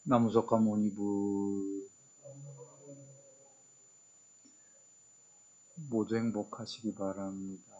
나무석가 모니부 모두 행복하시기 바랍니다.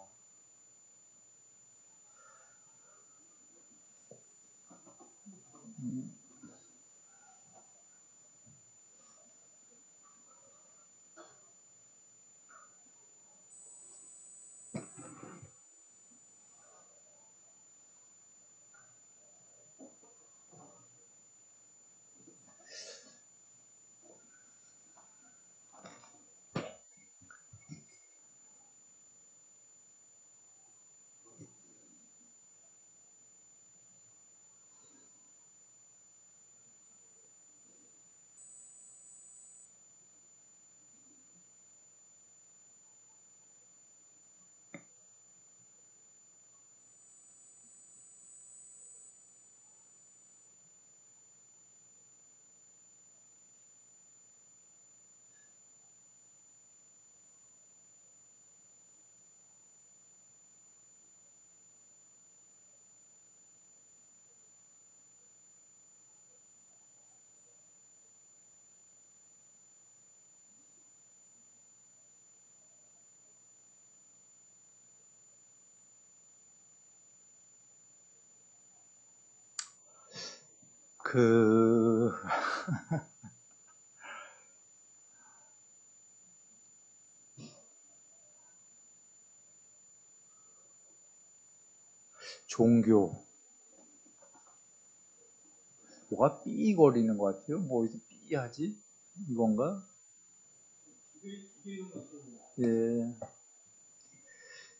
종교 뭐가 삐거리는 것 같아요. 뭐 어디서 삐하지? 이건가? 예.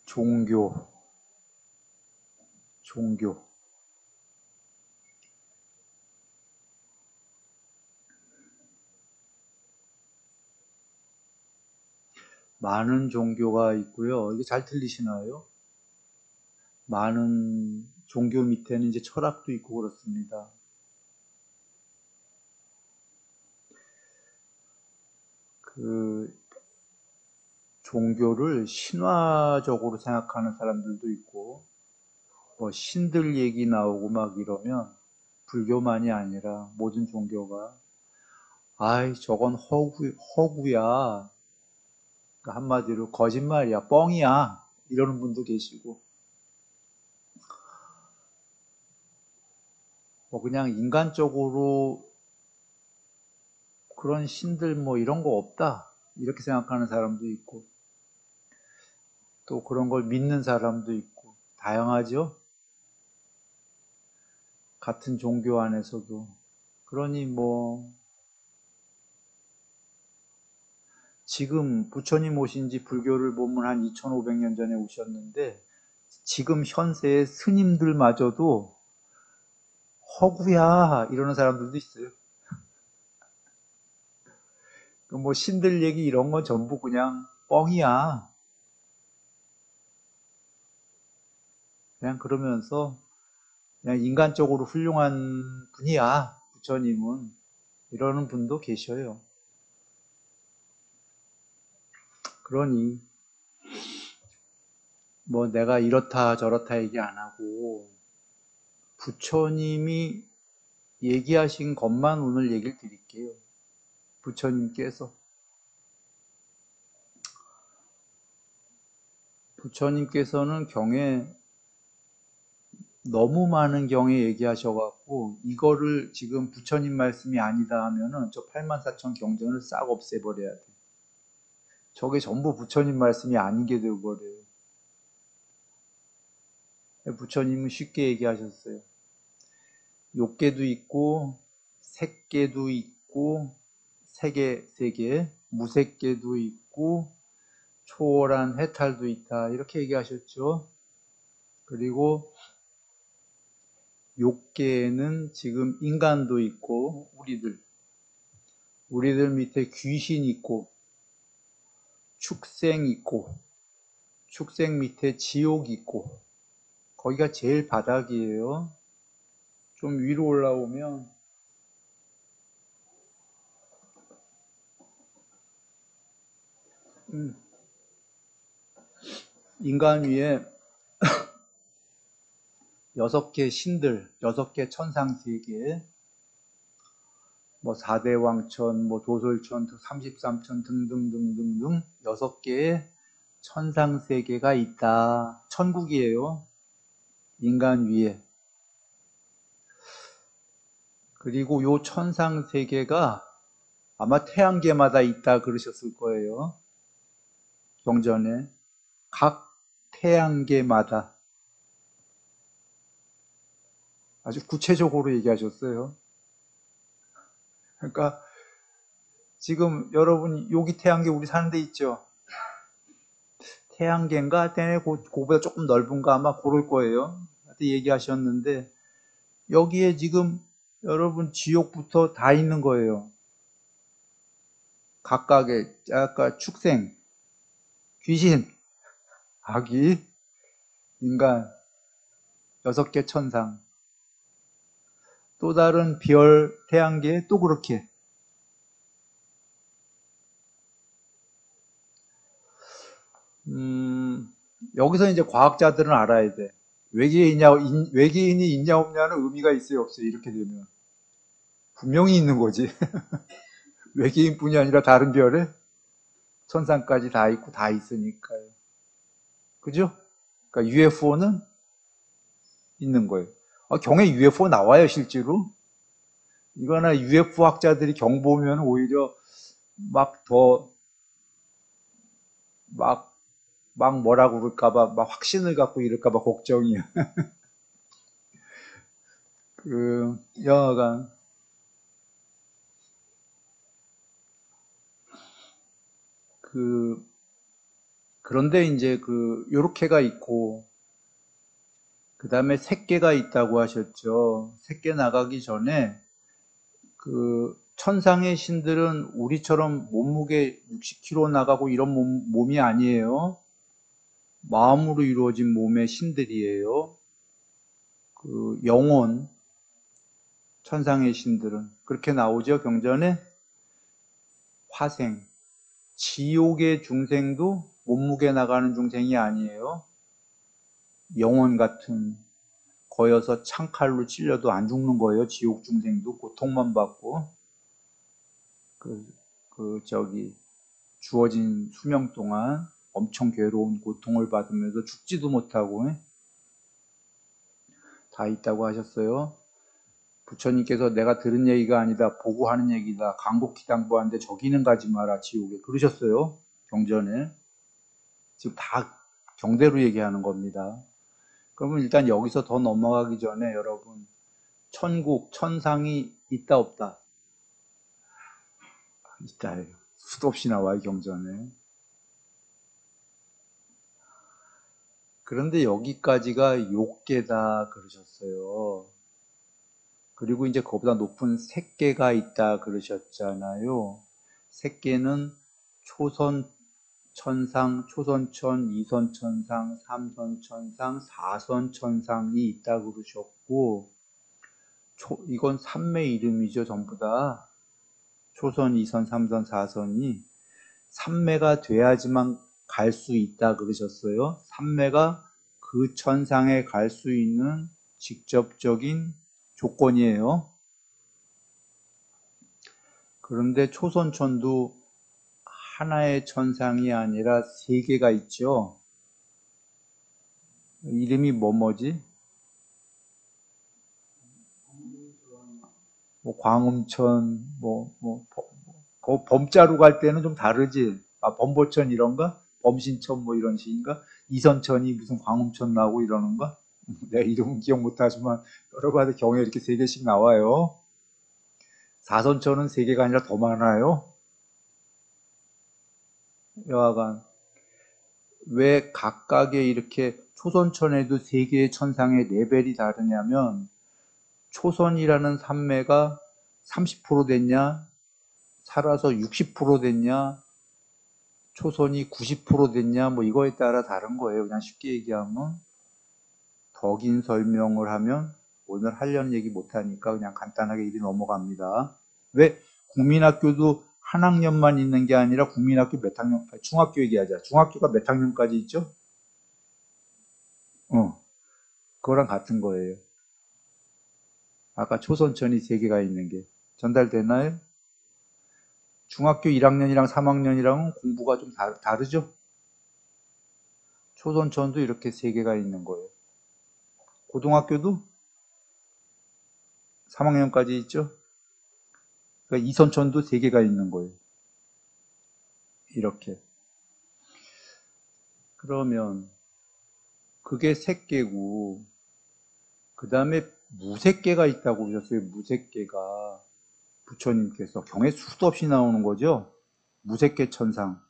종교 많은 종교가 있고요. 이게 잘 들리시나요? 많은 종교 밑에는 이제 철학도 있고 그렇습니다. 종교를 신화적으로 생각하는 사람들도 있고, 뭐 신들 얘기 나오고 막 이러면 불교만이 아니라 모든 종교가 아이 저건 허구야. 그러니까 한마디로 거짓말이야, 뻥이야 이러는 분도 계시고, 뭐 그냥 인간적으로 그런 신들 뭐 이런 거 없다 이렇게 생각하는 사람도 있고, 또 그런 걸 믿는 사람도 있고 다양하죠. 같은 종교 안에서도. 그러니 뭐 지금 부처님 오신 지 불교를 보면 한 2500년 전에 오셨는데 지금 현세의 스님들마저도 허구야 이러는 사람들도 있어요. 뭐 신들 얘기 이런 건 전부 그냥 뻥이야. 그냥 그러면서 그냥 인간적으로 훌륭한 분이야 부처님은 이러는 분도 계셔요. 그러니 뭐 내가 이렇다 저렇다 얘기 안 하고 부처님이 얘기하신 것만 오늘 얘기를 드릴게요. 부처님께서는 경에 너무 많은 경에 얘기하셔갖고 이거를 지금 부처님 말씀이 아니다 하면은 저 84,000 경전을 싹 없애버려야 돼. 저게 전부 부처님 말씀이 아닌 게 되어버려요. 부처님은 쉽게 얘기하셨어요. 욕계도 있고 색계도 있고 세계, 무색계도 있고 초월한 해탈도 있다 이렇게 얘기하셨죠. 그리고 욕계에는 지금 인간도 있고 우리들 우리들 밑에 귀신 있고, 축생 있고, 축생 밑에 지옥 있고, 거기가 제일 바닥이에요. 좀 위로 올라오면, 인간 위에 6개 신들, 6개 천상 세계, 뭐 4대 왕천, 뭐 도솔천, 33천 등등등등등 6개의 천상 세계가 있다. 천국이에요. 인간 위에. 그리고 요 천상 세계가 아마 태양계마다 있다 그러셨을 거예요. 경전에. 각 태양계마다. 아주 구체적으로 얘기하셨어요. 그러니까 지금 여러분 여기 태양계 우리 사는 데 있죠. 태양계인가 때문에 그거보다 조금 넓은가 아마 그럴 거예요. 얘기하셨는데 여기에 지금 여러분 지옥부터 다 있는 거예요. 각각의 아까 축생, 귀신, 아기, 인간 6개 천상. 또 다른 별 태양계 또 그렇게. 여기서 이제 과학자들은 알아야 돼. 외계인이 있냐 없냐는 의미가 있어요 없어요. 이렇게 되면 분명히 있는 거지. 외계인뿐이 아니라 다른 별에 천상까지 다 있고 다 있으니까요. 그죠? 그러니까 UFO는 있는 거예요. 경에 UFO 나와요 실제로. 이거나 UFO 학자들이 경 보면 오히려 막 뭐라고 그럴까봐 막 확신을 갖고 이럴까봐 걱정이야. 여하간 그런데 이제 요렇게가 있고 그 다음에 새끼가 있다고 하셨죠. 새끼 나가기 전에 천상의 신들은 우리처럼 몸무게 60kg 나가고 이런 몸이 아니에요. 마음으로 이루어진 몸의 신들이에요. 영혼, 천상의 신들은. 그렇게 나오죠, 경전에. 화생, 지옥의 중생도 몸무게 나가는 중생이 아니에요. 영혼 같은 거여서 창칼로 찔려도 안 죽는 거예요. 지옥 중생도 고통만 받고. 주어진 수명 동안 엄청 괴로운 고통을 받으면서 죽지도 못하고 다 있다고 하셨어요. 부처님께서 내가 들은 얘기가 아니다 보고 하는 얘기다. 간곡히 당부하는데 저기는 가지 마라 지옥에 그러셨어요. 경전에. 지금 다 경대로 얘기하는 겁니다. 그러면 일단 여기서 더 넘어가기 전에 여러분 천국, 천상이 있다 없다? 있다예요. 수도 없이 나와요 경전에. 그런데 여기까지가 욕계다 그러셨어요. 그리고 이제 그보다 높은 색계가 있다 그러셨잖아요. 색계는 초선 천상, 초선천, 이선천상, 삼선천상, 사선천상이 있다 그러셨고 이건 삼매 이름이죠 전부 다. 초선, 이선, 삼선, 사선이 삼매가 돼야지만 갈 수 있다 그러셨어요. 삼매가 그 천상에 갈 수 있는 직접적인 조건이에요. 그런데 초선천도 하나의 천상이 아니라 3개가 있죠. 이름이 뭐지? 광음천, 범자로 갈 때는 좀 다르지. 범보천 이런가? 범신천 이런 식인가? 이선천이 무슨 광음천 나오고 이러는가? 내가 이름은 기억 못하지만 여러 가지 경에 이렇게 3개씩 나와요. 사선천은 3개가 아니라 더 많아요. 여하간 왜 각각의 이렇게 초선천에도 3개의 천상의 레벨이 다르냐면 초선이라는 삼매가 30% 됐냐 살아서 60% 됐냐, 초선이 90% 됐냐, 뭐 이거에 따라 다른 거예요. 그냥 쉽게 얘기하면 더 긴 설명을 하면 오늘 하려는 얘기 못하니까 그냥 간단하게 이리 넘어갑니다. 왜 국민학교도 한 학년만 있는 게 아니라 국민학교 몇 학년, 중학교 얘기하자. 중학교가 몇 학년까지 있죠? 그거랑 같은 거예요. 아까 초선천이 3개가 있는 게 전달되나요? 중학교 1학년이랑 3학년이랑은 공부가 좀 다르죠? 초선천도 이렇게 3개가 있는 거예요. 고등학교도 3학년까지 있죠? 그러니까 이선천도 3개가 있는 거예요. 이렇게. 그러면 그게 3개고 그 다음에 무색계가 있다고 그러셨어요. 무색계가 부처님께서 경에 수도 없이 나오는 거죠. 무색계 천상.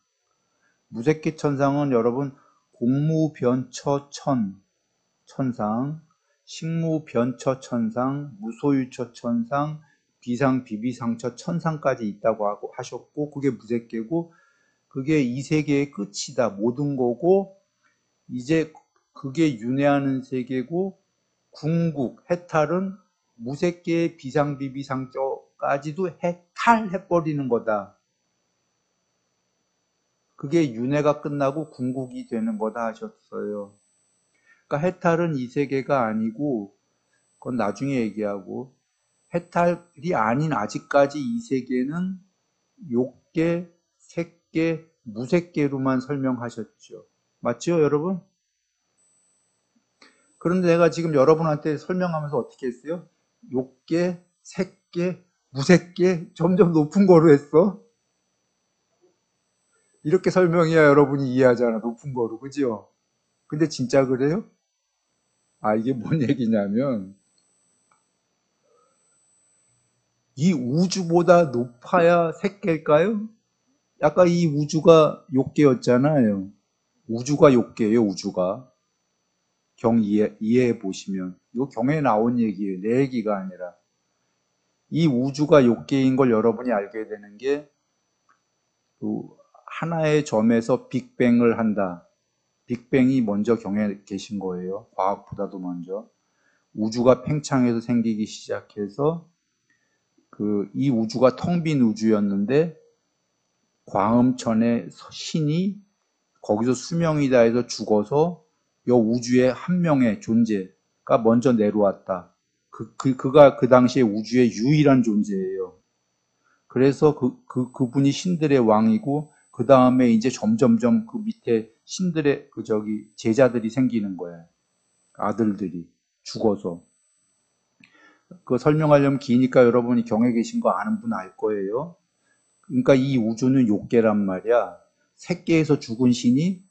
무색계 천상은 여러분 공무변처천 천상, 식무변처천상, 무소유처천상, 비상비비상처 천상까지 있다고 하셨고 그게 무색계고 그게 이 세계의 끝이다. 모든 거고 이제 그게 윤회하는 세계고 궁극, 해탈은 무색계의 비상비비상처까지도 해탈해버리는 거다. 그게 윤회가 끝나고 궁극이 되는 거다 하셨어요. 그러니까 해탈은 이 세계가 아니고 그건 나중에 얘기하고 해탈이 아닌 아직까지 이 세계는 욕계, 색계, 무색계로만 설명하셨죠. 맞죠, 여러분? 그런데 내가 지금 여러분한테 설명하면서 어떻게 했어요? 욕계, 색계, 무색계 점점 높은 거로 했어. 이렇게 설명해야 여러분이 이해하잖아. 높은 거로. 그죠? 근데 진짜 그래요? 아, 이게 뭔 얘기냐면 이 우주보다 높아야 색계일까요? 아까 이 우주가 욕계였잖아요. 우주가 욕계예요, 우주가. 경 이해해 보시면. 이거 경에 나온 얘기예요. 내 얘기가 아니라. 이 우주가 욕계인 걸 여러분이 알게 되는 게 하나의 점에서 빅뱅을 한다. 빅뱅이 먼저 경에 계신 거예요. 과학보다도 먼저. 우주가 팽창해서 생기기 시작해서 이 우주가 텅 빈 우주였는데 광음천의 신이 거기서 수명이다 해서 죽어서 이 우주의 한 명의 존재가 먼저 내려왔다. 그가 그 당시에 우주의 유일한 존재예요. 그래서 그분이 신들의 왕이고, 그 다음에 이제 점점점 그 밑에 신들의 제자들이 생기는 거예요. 아들들이 죽어서. 그거 설명하려면 기니까 여러분이 경에 계신 거 아는 분 알 거예요. 그러니까 이 우주는 욕계란 말이야. 색계에서 죽은 신이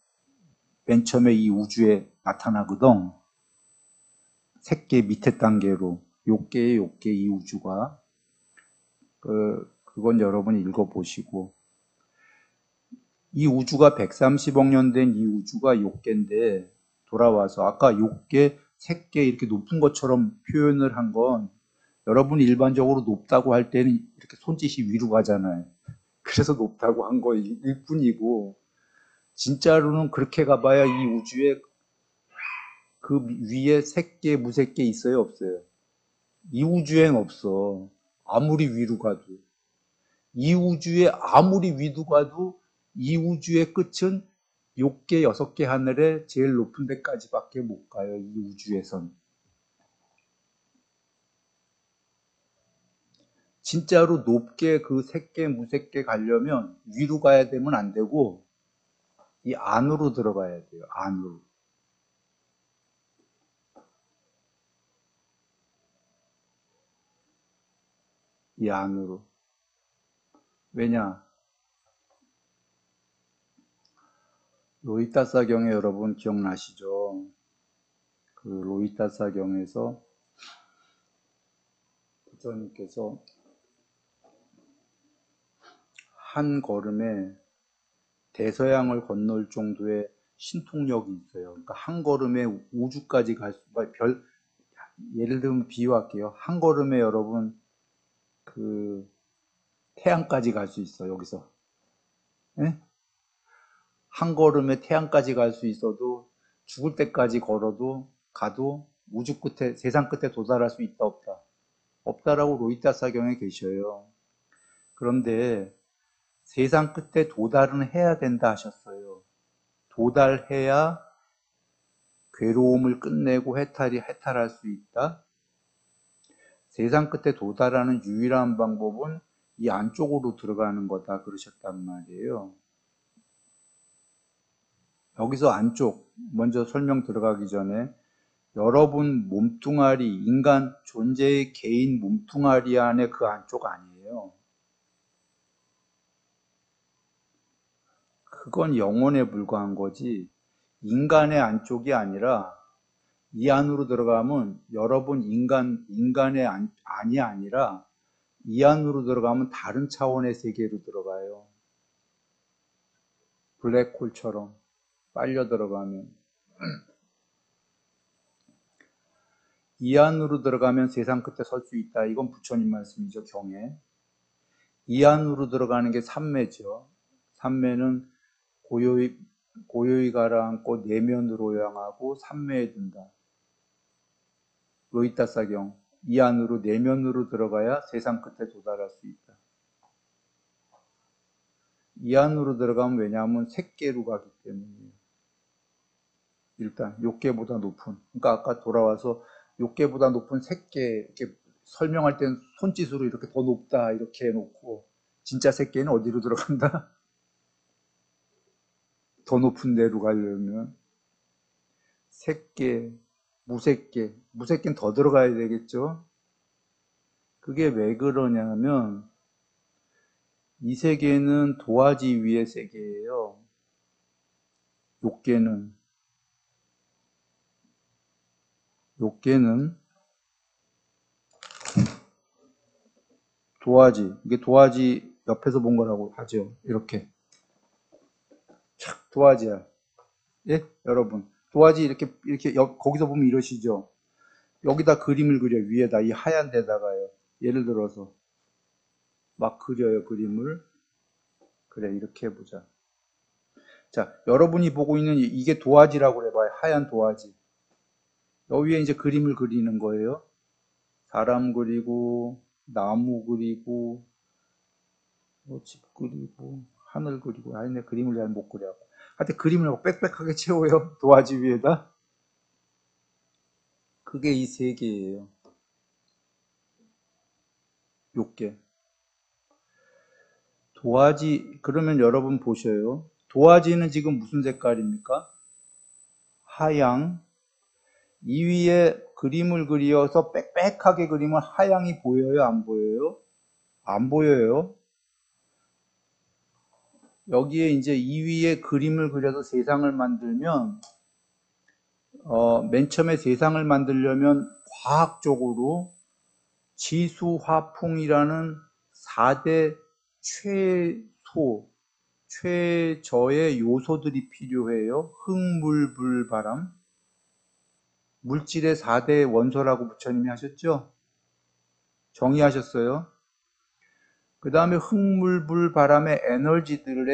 맨 처음에 이 우주에 나타나거든. 색계 밑에 단계로. 욕계의 욕계 이 우주가. 그건 여러분이 읽어보시고. 이 우주가 130억 년 된 이 우주가 욕계인데 돌아와서 아까 욕계, 색계 이렇게 높은 것처럼 표현을 한 건 여러분이 일반적으로 높다고 할 때는 이렇게 손짓이 위로 가잖아요. 그래서 높다고 한 거일 뿐이고 진짜로는 그렇게 가봐야 이 우주에 그 위에 색계, 무색계 있어요, 없어요? 이 우주엔 없어. 아무리 위로 가도. 이 우주에 아무리 위로 가도 이 우주의 끝은 6개, 6개 하늘에 제일 높은 데까지밖에 못 가요, 이 우주에선. 진짜로 높게 그 색계, 무색계 가려면 위로 가야 되면 안 되고 이 안으로 들어가야 돼요, 안으로. 이 안으로. 왜냐? 로히타사경에 여러분 기억나시죠? 그 로히타사경에서 부처님께서 한 걸음에 대서양을 건널 정도의 신통력이 있어요. 그러니까 한 걸음에 우주까지 갈 수, 예를 들면 비유할게요. 한 걸음에 여러분, 태양까지 갈 수 있어, 여기서. 예? 한 걸음에 태양까지 갈 수 있어도 죽을 때까지 걸어도 가도 우주 끝에, 세상 끝에 도달할 수 있다, 없다? 없다라고 로이타 사경에 계셔요. 그런데 세상 끝에 도달은 해야 된다 하셨어요. 도달해야 괴로움을 끝내고 해탈할 수 있다. 세상 끝에 도달하는 유일한 방법은 이 안쪽으로 들어가는 거다 그러셨단 말이에요. 여기서 안쪽 먼저 설명 들어가기 전에 여러분 몸뚱아리, 인간 존재의 개인 몸뚱아리 안에 그 안쪽 아니에요. 그건 영혼에 불과한 거지 인간의 안쪽이 아니라 이 안으로 들어가면 여러분 인간의 안이 아니라 이 안으로 들어가면 다른 차원의 세계로 들어가요. 블랙홀처럼 빨려 들어가면 이 안으로 들어가면 세상 끝에 설 수 있다. 이건 부처님 말씀이죠. 경에. 이 안으로 들어가는 게 삼매죠. 삼매는 고요히 가라앉고 내면으로 향하고 삼매에 든다. 로이타사경. 이 안으로 내면으로 들어가야 세상 끝에 도달할 수 있다. 이 안으로 들어가면 왜냐하면 색계로 가기 때문이에요. 일단 욕계보다 높은. 그러니까 아까 돌아와서 욕계보다 높은 색계 이렇게 설명할 때는 손짓으로 이렇게 더 높다 이렇게 해놓고 진짜 색계는 어디로 들어간다? 더 높은 데로 가려면 색계, 무색계는 더 들어가야 되겠죠? 그게 왜 그러냐면 이 세계는 도화지 위의 세계예요. 욕계는 도화지, 이게 도화지 옆에서 본 거라고 하죠. 이렇게 착 도화지야. 예, 여러분 도화지 이렇게 거기서 보면 이러시죠. 여기다 그림을 그려 위에다 이 하얀 데다가요. 예를 들어서 막 그려요 그림을. 그래 이렇게 해보자. 자, 여러분이 보고 있는 이게 도화지라고 해봐요. 하얀 도화지. 여기 위에 이제 그림을 그리는 거예요. 사람 그리고 나무 그리고 뭐 집 그리고 하늘 그리고 아니 내 그림을 잘 못 그려. 하여튼 그림을 하고 빽빽하게 채워요. 도화지 위에다. 그게 이 세계예요. 욕계. 도화지 그러면 여러분 보셔요. 도화지는 지금 무슨 색깔입니까? 하양. 이 위에 그림을 그려서 빽빽하게 그리면 하양이 보여요? 안 보여요? 안 보여요. 여기에 이제 이 위에 그림을 그려서 세상을 만들면 맨 처음에 세상을 만들려면 과학적으로 지수화풍이라는 4대 최저의 요소들이 필요해요. 흙, 물, 불, 바람. 물질의 4대 원소라고 부처님이 하셨죠? 정의하셨어요. 그 다음에 흙, 물, 불, 바람의 에너지들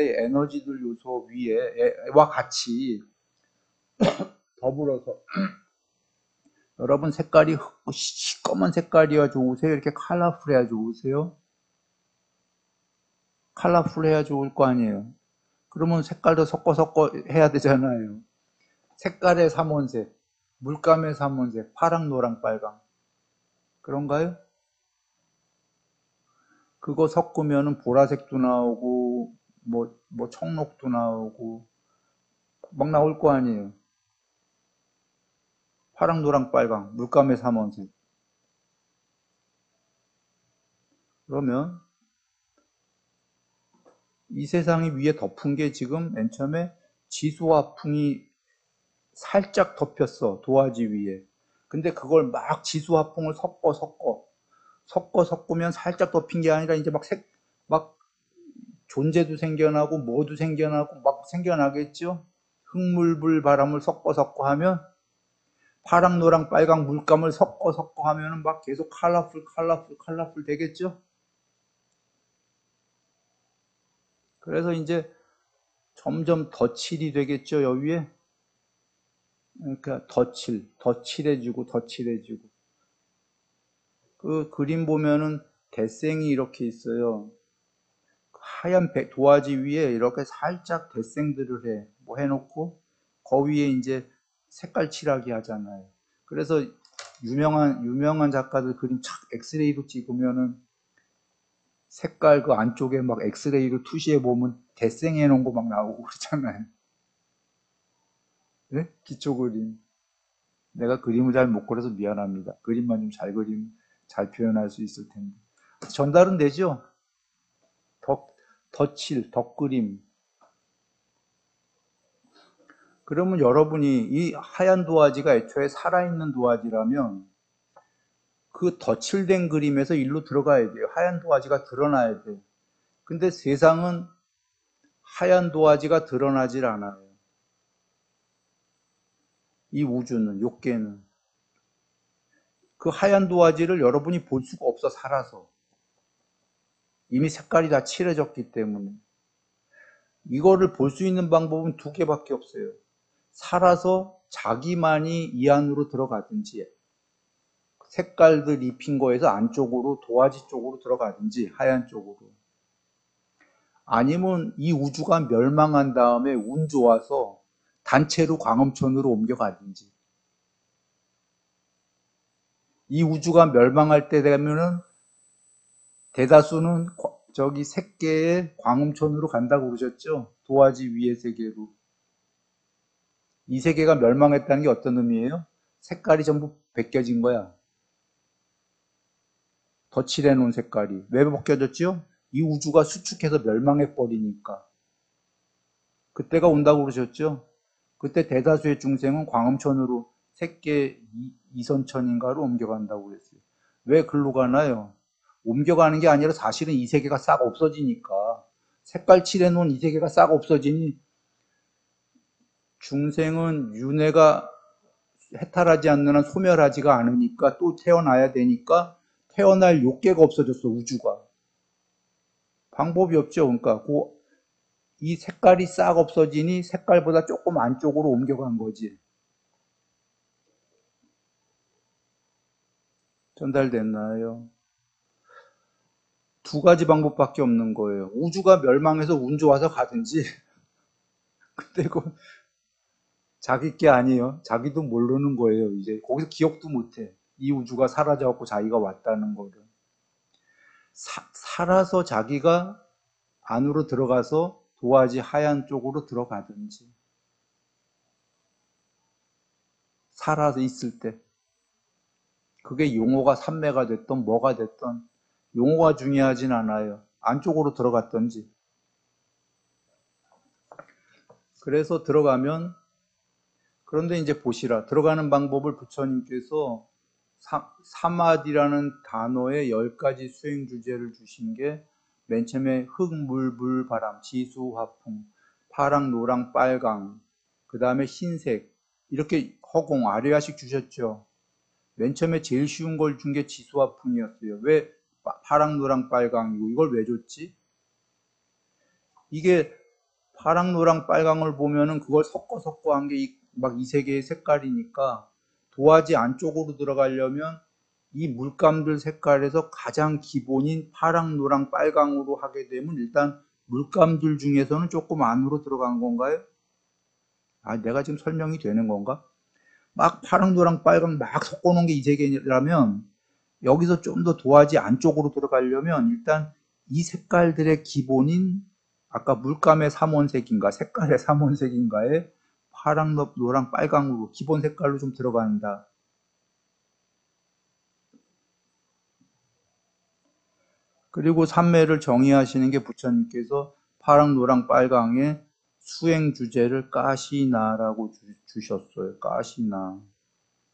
요소 위에와 같이 더불어서 여러분 색깔이 시꺼먼 색깔이야 좋으세요? 이렇게 컬러풀해야 좋으세요? 컬러풀해야 좋을 거 아니에요. 그러면 색깔도 섞어 해야 되잖아요. 색깔의 삼원색, 물감의 삼원색, 파랑, 노랑, 빨강. 그런가요? 그거 섞으면 보라색도 나오고 뭐 청록도 나오고 막 나올 거 아니에요. 파랑, 노랑, 빨강, 물감의 삼원색. 그러면 이 세상이 위에 덮은 게 지금 맨 처음에 지수화풍이 살짝 덮였어. 도화지 위에. 근데 그걸 막 지수화풍을 섞으면 살짝 덮인 게 아니라 이제 막 존재도 생겨나고 뭐도 생겨나고 막 생겨나겠죠? 흙물불 바람을 섞어 하면 파랑 노랑 빨강 물감을 섞어 하면은 막 계속 컬러풀 되겠죠? 그래서 이제 점점 덧칠이 되겠죠, 여기에. 그러니까 더 칠해주고, 더 칠해주고. 그 그림 보면은 대생이 이렇게 있어요. 하얀 도화지 위에 이렇게 살짝 대생들을 해. 뭐 해놓고, 그 위에 이제 색깔 칠하기 하잖아요. 그래서 유명한 작가들 그림 착 엑스레이로 찍으면은 색깔 그 안쪽에 막 엑스레이로 투시해 보면 대생해 놓은 거 막 나오고 그러잖아요. 네? 기초 그림. 내가 그림을 잘 못 그려서 미안합니다. 그림만 좀 잘 표현할 수 있을 텐데. 전달은 되죠? 덧칠, 덧그림. 그러면 여러분이 이 하얀 도화지가 애초에 살아있는 도화지라면 그 덧칠된 그림에서 일로 들어가야 돼요. 하얀 도화지가 드러나야 돼요. 근데 세상은 하얀 도화지가 드러나질 않아요. 이 우주는, 욕계는. 그 하얀 도화지를 여러분이 볼 수가 없어, 살아서. 이미 색깔이 다 칠해졌기 때문에. 이거를 볼 수 있는 방법은 두 개밖에 없어요. 살아서 자기만이 이 안으로 들어가든지, 색깔들 입힌 거에서 안쪽으로, 도화지 쪽으로 들어가든지, 하얀 쪽으로. 아니면 이 우주가 멸망한 다음에 운 좋아서 단체로 광음천으로 옮겨가든지. 이 우주가 멸망할 때 되면은 대다수는 저기 색계의 광음천으로 간다고 그러셨죠? 도화지 위의 세계로. 이 세계가 멸망했다는 게 어떤 의미예요? 색깔이 전부 벗겨진 거야. 덧칠해 놓은 색깔이. 왜 벗겨졌죠? 이 우주가 수축해서 멸망해 버리니까. 그때가 온다고 그러셨죠? 그때 대다수의 중생은 광음천으로 색계 이선천인가로 옮겨간다고 그랬어요. 왜 글로 가나요? 옮겨가는 게 아니라 사실은 이 세계가 싹 없어지니까. 색깔 칠해놓은 이 세계가 싹 없어지니 중생은 윤회가 해탈하지 않는 한 소멸하지가 않으니까 또 태어나야 되니까 태어날 욕계가 없어졌어, 우주가. 방법이 없죠. 그러니까 이 색깔이 싹 없어지니 색깔보다 조금 안쪽으로 옮겨간 거지. 전달됐나요? 두 가지 방법밖에 없는 거예요. 우주가 멸망해서 운 좋아서 가든지, 근데 그 자기 게 아니에요. 자기도 모르는 거예요. 이제 거기서 기억도 못해. 이 우주가 사라져갖고 자기가 왔다는 거를. 살아서 자기가 안으로 들어가서 도화지 하얀 쪽으로 들어가든지. 살아서 있을 때. 그게 용어가 삼매가 됐던 뭐가 됐던 용어가 중요하진 않아요. 안쪽으로 들어갔던지. 그래서 들어가면 그런데 이제 보시라. 들어가는 방법을 부처님께서 사마디라는 단어에 10가지 수행 주제를 주신 게 맨 처음에 흙, 물, 불, 바람, 지수, 화풍, 파랑, 노랑, 빨강, 그 다음에 흰색 이렇게 허공, 아래아식 주셨죠. 맨 처음에 제일 쉬운 걸 준 게 지수, 화풍이었어요. 왜 파랑, 노랑, 빨강이고 이걸 왜 줬지? 이게 파랑, 노랑, 빨강을 보면은 그걸 섞어 한 게 막 이 세 개의 색깔이니까 도화지 안쪽으로 들어가려면 이 물감들 색깔에서 가장 기본인 파랑, 노랑, 빨강으로 하게 되면 일단 물감들 중에서는 조금 안으로 들어간 건가요? 아, 내가 지금 설명이 되는 건가? 막 파랑, 노랑, 빨강 막 섞어 놓은 게 이 세 개라면 여기서 좀 더 도화지 안쪽으로 들어가려면 일단 이 색깔들의 기본인 아까 물감의 삼원색인가 색깔의 삼원색인가에 파랑, 노랑, 빨강으로 기본 색깔로 좀 들어간다. 그리고 삼매를 정의하시는 게 부처님께서 파랑, 노랑, 빨강의 수행 주제를 까시나라고 주셨어요. 까시나.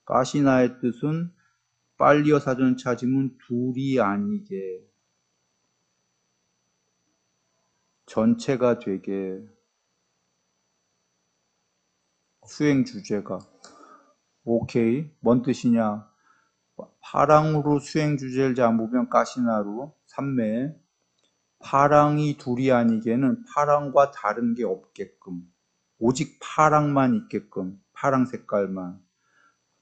까시나의 뜻은 빨리어 사전 찾으면 둘이 아니게 전체가 되게 수행 주제가 오케이 뭔 뜻이냐 파랑으로 수행 주제를 잡으면 까시나로 삼매 파랑이 둘이 아니게는 파랑과 다른 게 없게끔, 오직 파랑만 있게끔, 파랑 색깔만,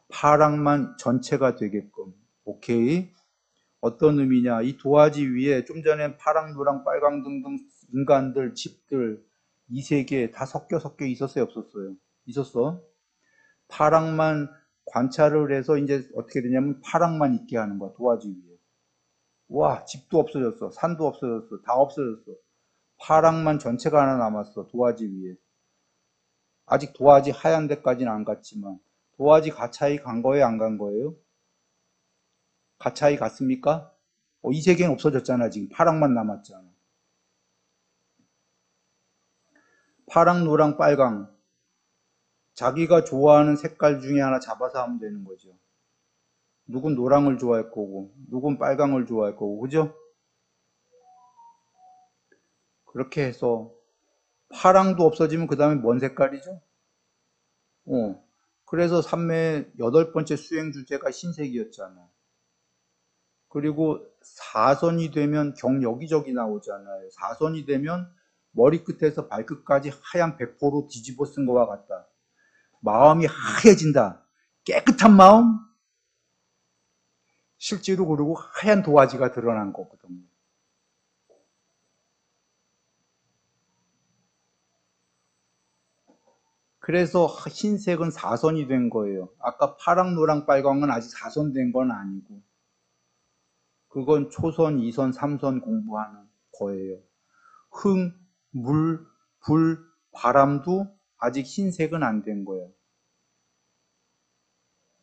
파랑만 전체가 되게끔. 오케이? 어떤 의미냐? 이 도화지 위에 좀 전에 파랑, 노랑, 빨강 등등 인간들, 집들, 이 세 개 다 섞여 있었어요, 없었어요? 있었어. 파랑만 관찰을 해서 이제 어떻게 되냐면 파랑만 있게 하는 거야, 도화지 위에. 와, 집도 없어졌어. 산도 없어졌어. 다 없어졌어. 파랑만 전체가 하나 남았어, 도화지 위에. 아직 도화지 하얀 데까지는 안 갔지만. 도화지 가차이 간 거예요, 안 간 거예요? 가차이 갔습니까? 이 세계는 없어졌잖아, 지금. 파랑만 남았잖아. 파랑, 노랑, 빨강. 자기가 좋아하는 색깔 중에 하나 잡아서 하면 되는 거죠. 누군 노랑을 좋아할 거고, 누군 빨강을 좋아할 거고, 그죠? 그렇게 해서 파랑도 없어지면 그 다음에 뭔 색깔이죠? 그래서 삼매의 여덟 번째 수행 주제가 흰색이었잖아. 그리고 사선이 되면 경 여기저기 나오잖아요. 사선이 되면 머리끝에서 발끝까지 하얀 백포로 뒤집어 쓴 것과 같다. 마음이 하얘진다. 깨끗한 마음? 실제로 그리고 하얀 도화지가 드러난 거거든요. 그래서 흰색은 사선이 된 거예요. 아까 파랑, 노랑, 빨강은 아직 사선된 건 아니고 그건 초선, 2선, 3선 공부하는 거예요. 흙, 물, 불, 바람도 아직 흰색은 안 된 거예요.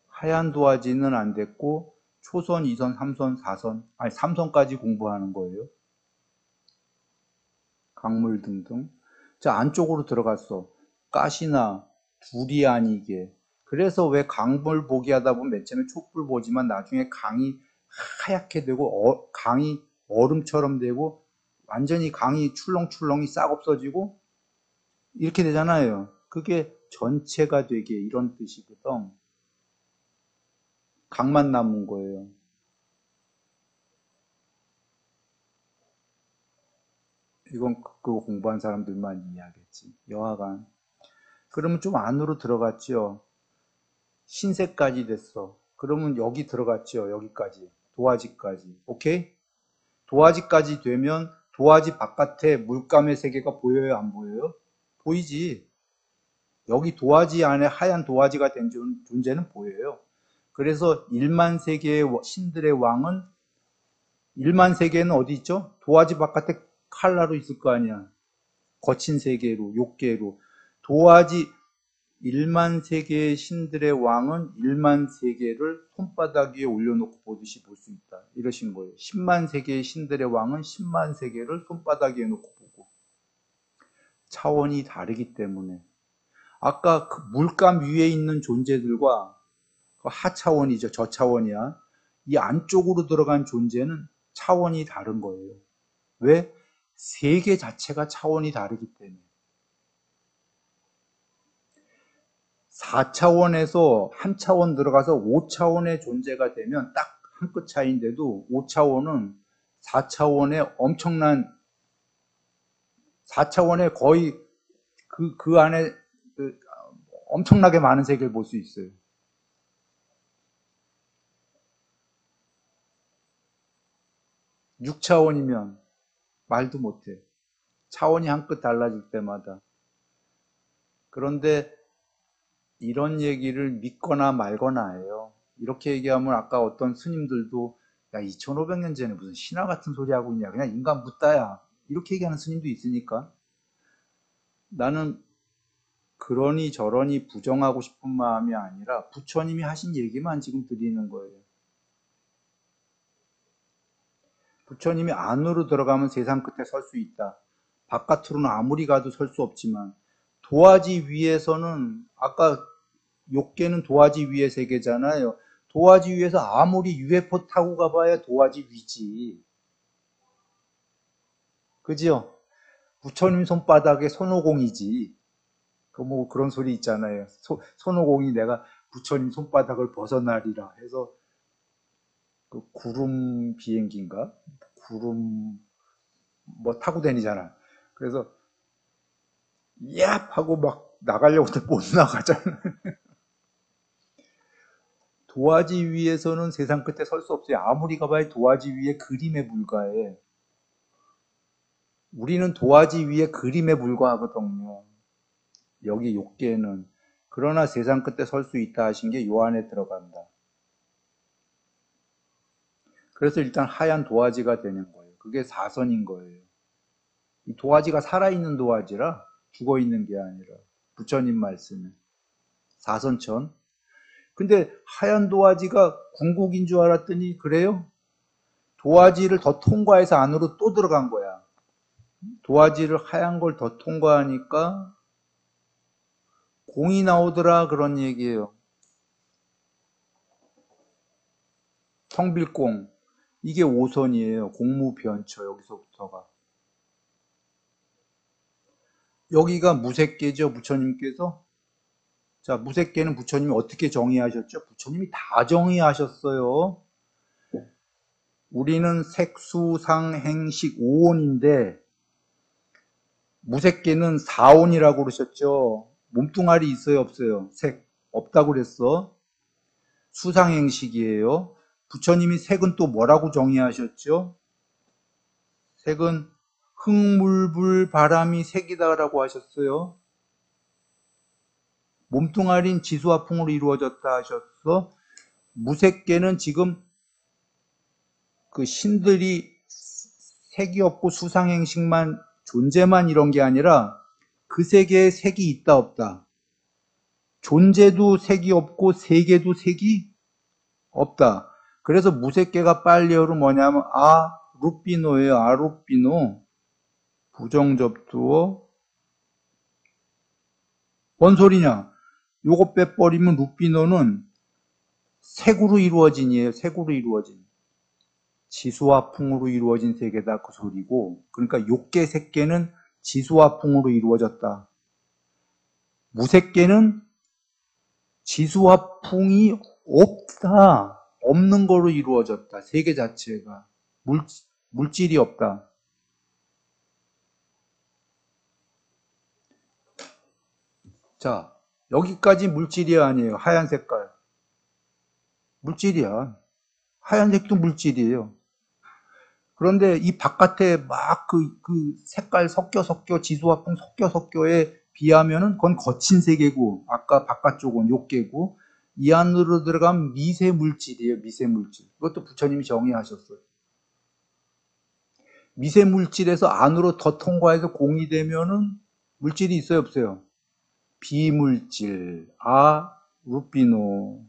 하얀 도화지는 안 됐고 초선, 2선, 3선, 4선, 아니 3선까지 공부하는 거예요. 강물 등등. 자, 안쪽으로 들어갔어. 가시나 불이 아니게. 그래서 왜 강물 보기 하다 보면 맨 처음에 촛불 보지만 나중에 강이 하얗게 되고 강이 얼음처럼 되고 완전히 강이 출렁출렁이 싹 없어지고 이렇게 되잖아요. 그게 전체가 되게 이런 뜻이거든. 강만 남은 거예요. 이건 그거 공부한 사람들만 이해하겠지. 여하간. 그러면 좀 안으로 들어갔죠. 흰색까지 됐어. 그러면 여기 들어갔죠. 여기까지. 도화지까지. 오케이? 도화지까지 되면 도화지 바깥에 물감의 세계가 보여요? 안 보여요? 보이지? 여기 도화지 안에 하얀 도화지가 된 존재는 보여요. 그래서 1만 세계의 신들의 왕은 1만 세계는 어디 있죠? 도화지 바깥에 칼라로 있을 거 아니야. 거친 세계로, 욕계로. 도화지 1만 세계의 신들의 왕은 1만 세계를 손바닥 위에 올려놓고 보듯이 볼 수 있다. 이러신 거예요. 10만 세계의 신들의 왕은 10만 세계를 손바닥 위에 놓고 보고. 차원이 다르기 때문에. 아까 그 물감 위에 있는 존재들과 그 하차원이죠. 저차원이야. 이 안쪽으로 들어간 존재는 차원이 다른 거예요. 왜? 세계 자체가 차원이 다르기 때문에. 4차원에서 한 차원 들어가서 5차원의 존재가 되면 딱 한 끗 차이인데도 5차원은 4차원의 엄청난 4차원의 거의 그 안에 엄청나게 많은 세계를 볼 수 있어요. 6차원이면 말도 못해. 차원이 한 끗 달라질 때마다. 그런데 이런 얘기를 믿거나 말거나 해요. 이렇게 얘기하면 아까 어떤 스님들도 야 2500년 전에 무슨 신화 같은 소리 하고 있냐 그냥 인간 묻다야 이렇게 얘기하는 스님도 있으니까 나는 그러니 저러니 부정하고 싶은 마음이 아니라 부처님이 하신 얘기만 지금 드리는 거예요. 부처님이 안으로 들어가면 세상 끝에 설 수 있다. 바깥으로는 아무리 가도 설 수 없지만 도화지 위에서는 아까 욕계는 도화지 위의 세계잖아요. 도화지 위에서 아무리 UFO 타고 가봐야 도화지 위지. 그지요? 부처님 손바닥에 손오공이지. 그 뭐 그런 소리 있잖아요. 손오공이 내가 부처님 손바닥을 벗어나리라 해서 그 구름 비행기인가? 구름 뭐 타고 다니잖아. 그래서 얍 하고 막 나가려고 해도 못 나가잖아. 도화지 위에서는 세상 끝에 설 수 없어요. 아무리 가봐야 도화지 위에 그림에 불과해. 우리는 도화지 위에 그림에 불과하거든요. 여기 욕계는. 그러나 세상 끝에 설 수 있다 하신 게 요 안에 들어간다. 그래서 일단 하얀 도화지가 되는 거예요. 그게 사선인 거예요. 이 도화지가 살아있는 도화지라 죽어있는 게 아니라 부처님 말씀에 사선천. 근데 하얀 도화지가 궁극인 줄 알았더니 그래요? 도화지를 더 통과해서 안으로 또 들어간 거야. 도화지를 하얀 걸 더 통과하니까 공이 나오더라 그런 얘기예요. 성빌공. 이게 5선이에요. 공무변처 여기서부터가. 여기가 무색계죠. 부처님께서. 자, 무색계는 부처님이 어떻게 정의하셨죠? 부처님이 다 정의하셨어요. 우리는 색수상행식 5온인데 무색계는 4온이라고 그러셨죠. 몸뚱아리 있어요, 없어요? 색 없다고 그랬어. 수상행식이에요. 부처님이 색은 또 뭐라고 정의하셨죠? 색은 흙물불 바람이 색이다라고 하셨어요. 몸뚱아리는 지수화풍으로 이루어졌다 하셨어. 무색계는 지금 그 신들이 색이 없고 수상행식만 존재만 이런 게 아니라 그 세계에 색이 있다 없다. 존재도 색이 없고 세계도 색이 없다. 그래서 무색계가 빨리어로 뭐냐면 루피노예요. 루피노. 부정접두어. 뭔 소리냐? 요거 빼버리면 루피노는 색으로 이루어진이에요. 색으로 이루어진. 지수와 풍으로 이루어진 세계다 그 소리고, 그러니까 욕계 색계는 지수와 풍으로 이루어졌다. 무색계는 지수와 풍이 없다. 없는 거로 이루어졌다. 세계 자체가. 물질이 없다. 자, 여기까지 물질이 아니에요. 하얀 색깔. 물질이야. 하얀색도 물질이에요. 그런데 이 바깥에 막 그 색깔 섞여 지수와 풍 섞여에 비하면은 그건 거친 세계고, 아까 바깥쪽은 욕계고, 이 안으로 들어가면 미세 물질이에요. 미세 물질. 그것도 부처님이 정의하셨어요. 미세 물질에서 안으로 더 통과해서 공이 되면은 물질이 있어요, 없어요? 비물질. 루피노.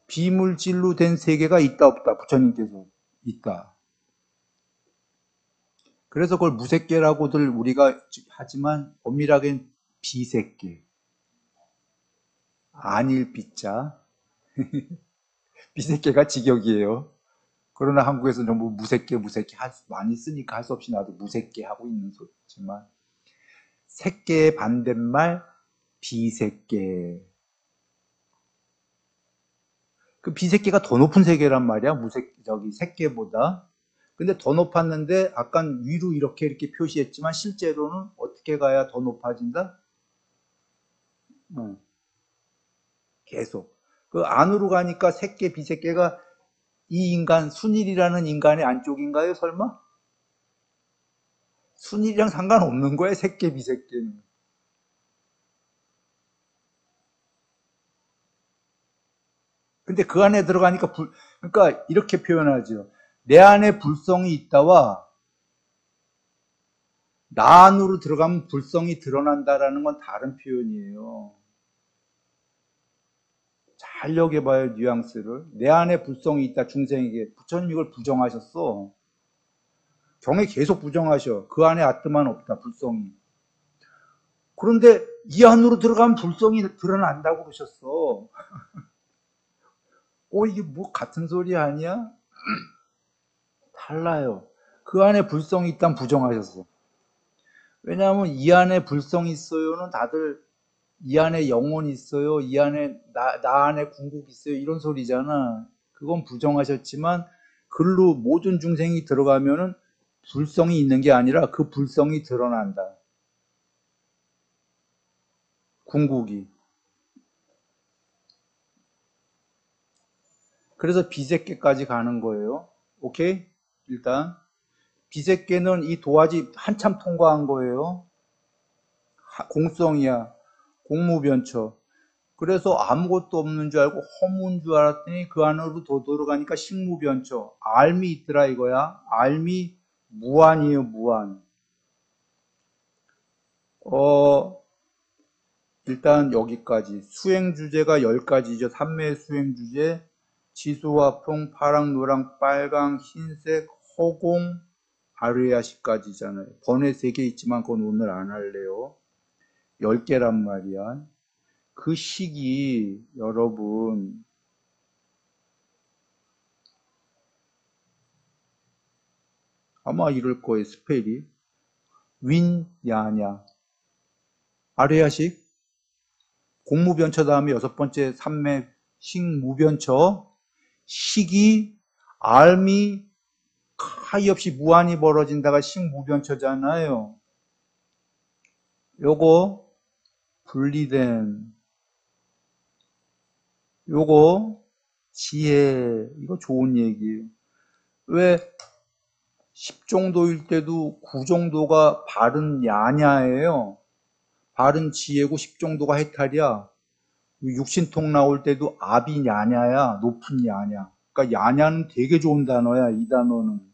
비물질로 된 세계가 있다 없다. 부처님께서 있다. 그래서 그걸 무색계라고들 우리가 하지만 엄밀하게는 비색계. 아닐 비자. 비색계가 직역이에요. 그러나 한국에서는 전부 무색계 많이 쓰니까 할 수 없이 나도 무색계 하고 있는 소리지만 색계의 반대말 비색계. 그 비색계가 더 높은 세계란 말이야. 색계보다. 근데 더 높았는데 아까 위로 이렇게 표시했지만 실제로는 어떻게 가야 더 높아진다? 계속. 그 안으로 가니까 색계, 비색계가 이 인간, 순일이라는 인간의 안쪽인가요, 설마? 순일이랑 상관없는 거예요, 색계, 비색계는. 근데 그 안에 들어가니까 그러니까 이렇게 표현하죠. 내 안에 불성이 있다와 나 안으로 들어가면 불성이 드러난다라는 건 다른 표현이에요. 잘 여겨봐요, 뉘앙스를. 내 안에 불성이 있다, 중생에게. 부처님 이걸 부정하셨어. 경에 계속 부정하셔. 그 안에 아트만 없다, 불성이. 그런데 이 안으로 들어가면 불성이 드러난다고 그러셨어. 이게 뭐 같은 소리 아니야? 달라요. 그 안에 불성이 있다면 부정하셨어. 왜냐하면 이 안에 불성이 있어요는 다들 이 안에 영혼이 있어요. 이 안에 나 안에 궁극이 있어요. 이런 소리잖아. 그건 부정하셨지만 글로 모든 중생이 들어가면은 불성이 있는 게 아니라 그 불성이 드러난다. 궁극이. 그래서 비세계까지 가는 거예요. 오케이? 일단 비세계는 이 도화지 한참 통과한 거예요. 공성이야. 공무변처. 그래서 아무것도 없는 줄 알고 허무인 줄 알았더니 그 안으로 더 들어가니까 식무변처. 알미 있더라 이거야. 알미 무한이에요, 무한. 일단 여기까지. 수행 주제가 10가지죠. 삼매 수행 주제. 지수화풍, 파랑, 노랑, 빨강, 흰색, 허공, 아르야시까지잖아요. 번외 3개 있지만 그건 오늘 안 할래요. 10개란 말이야. 그 식이 여러분 아마 이럴 거예요. 스펠이 윈야냐 아르야식 공무변처 다음에 6번째 삼매 식무변처 식이 알미 하이 없이 무한히 벌어진다가 식무변처잖아요. 요거 분리된 요거 지혜 이거 좋은 얘기예요. 왜 10정도일 때도 9정도가 바른 야냐예요. 바른 지혜고 10정도가 해탈이야. 육신통 나올 때도 압이 야냐야. 높은 야냐. 그러니까 야냐는 되게 좋은 단어야. 이 단어는.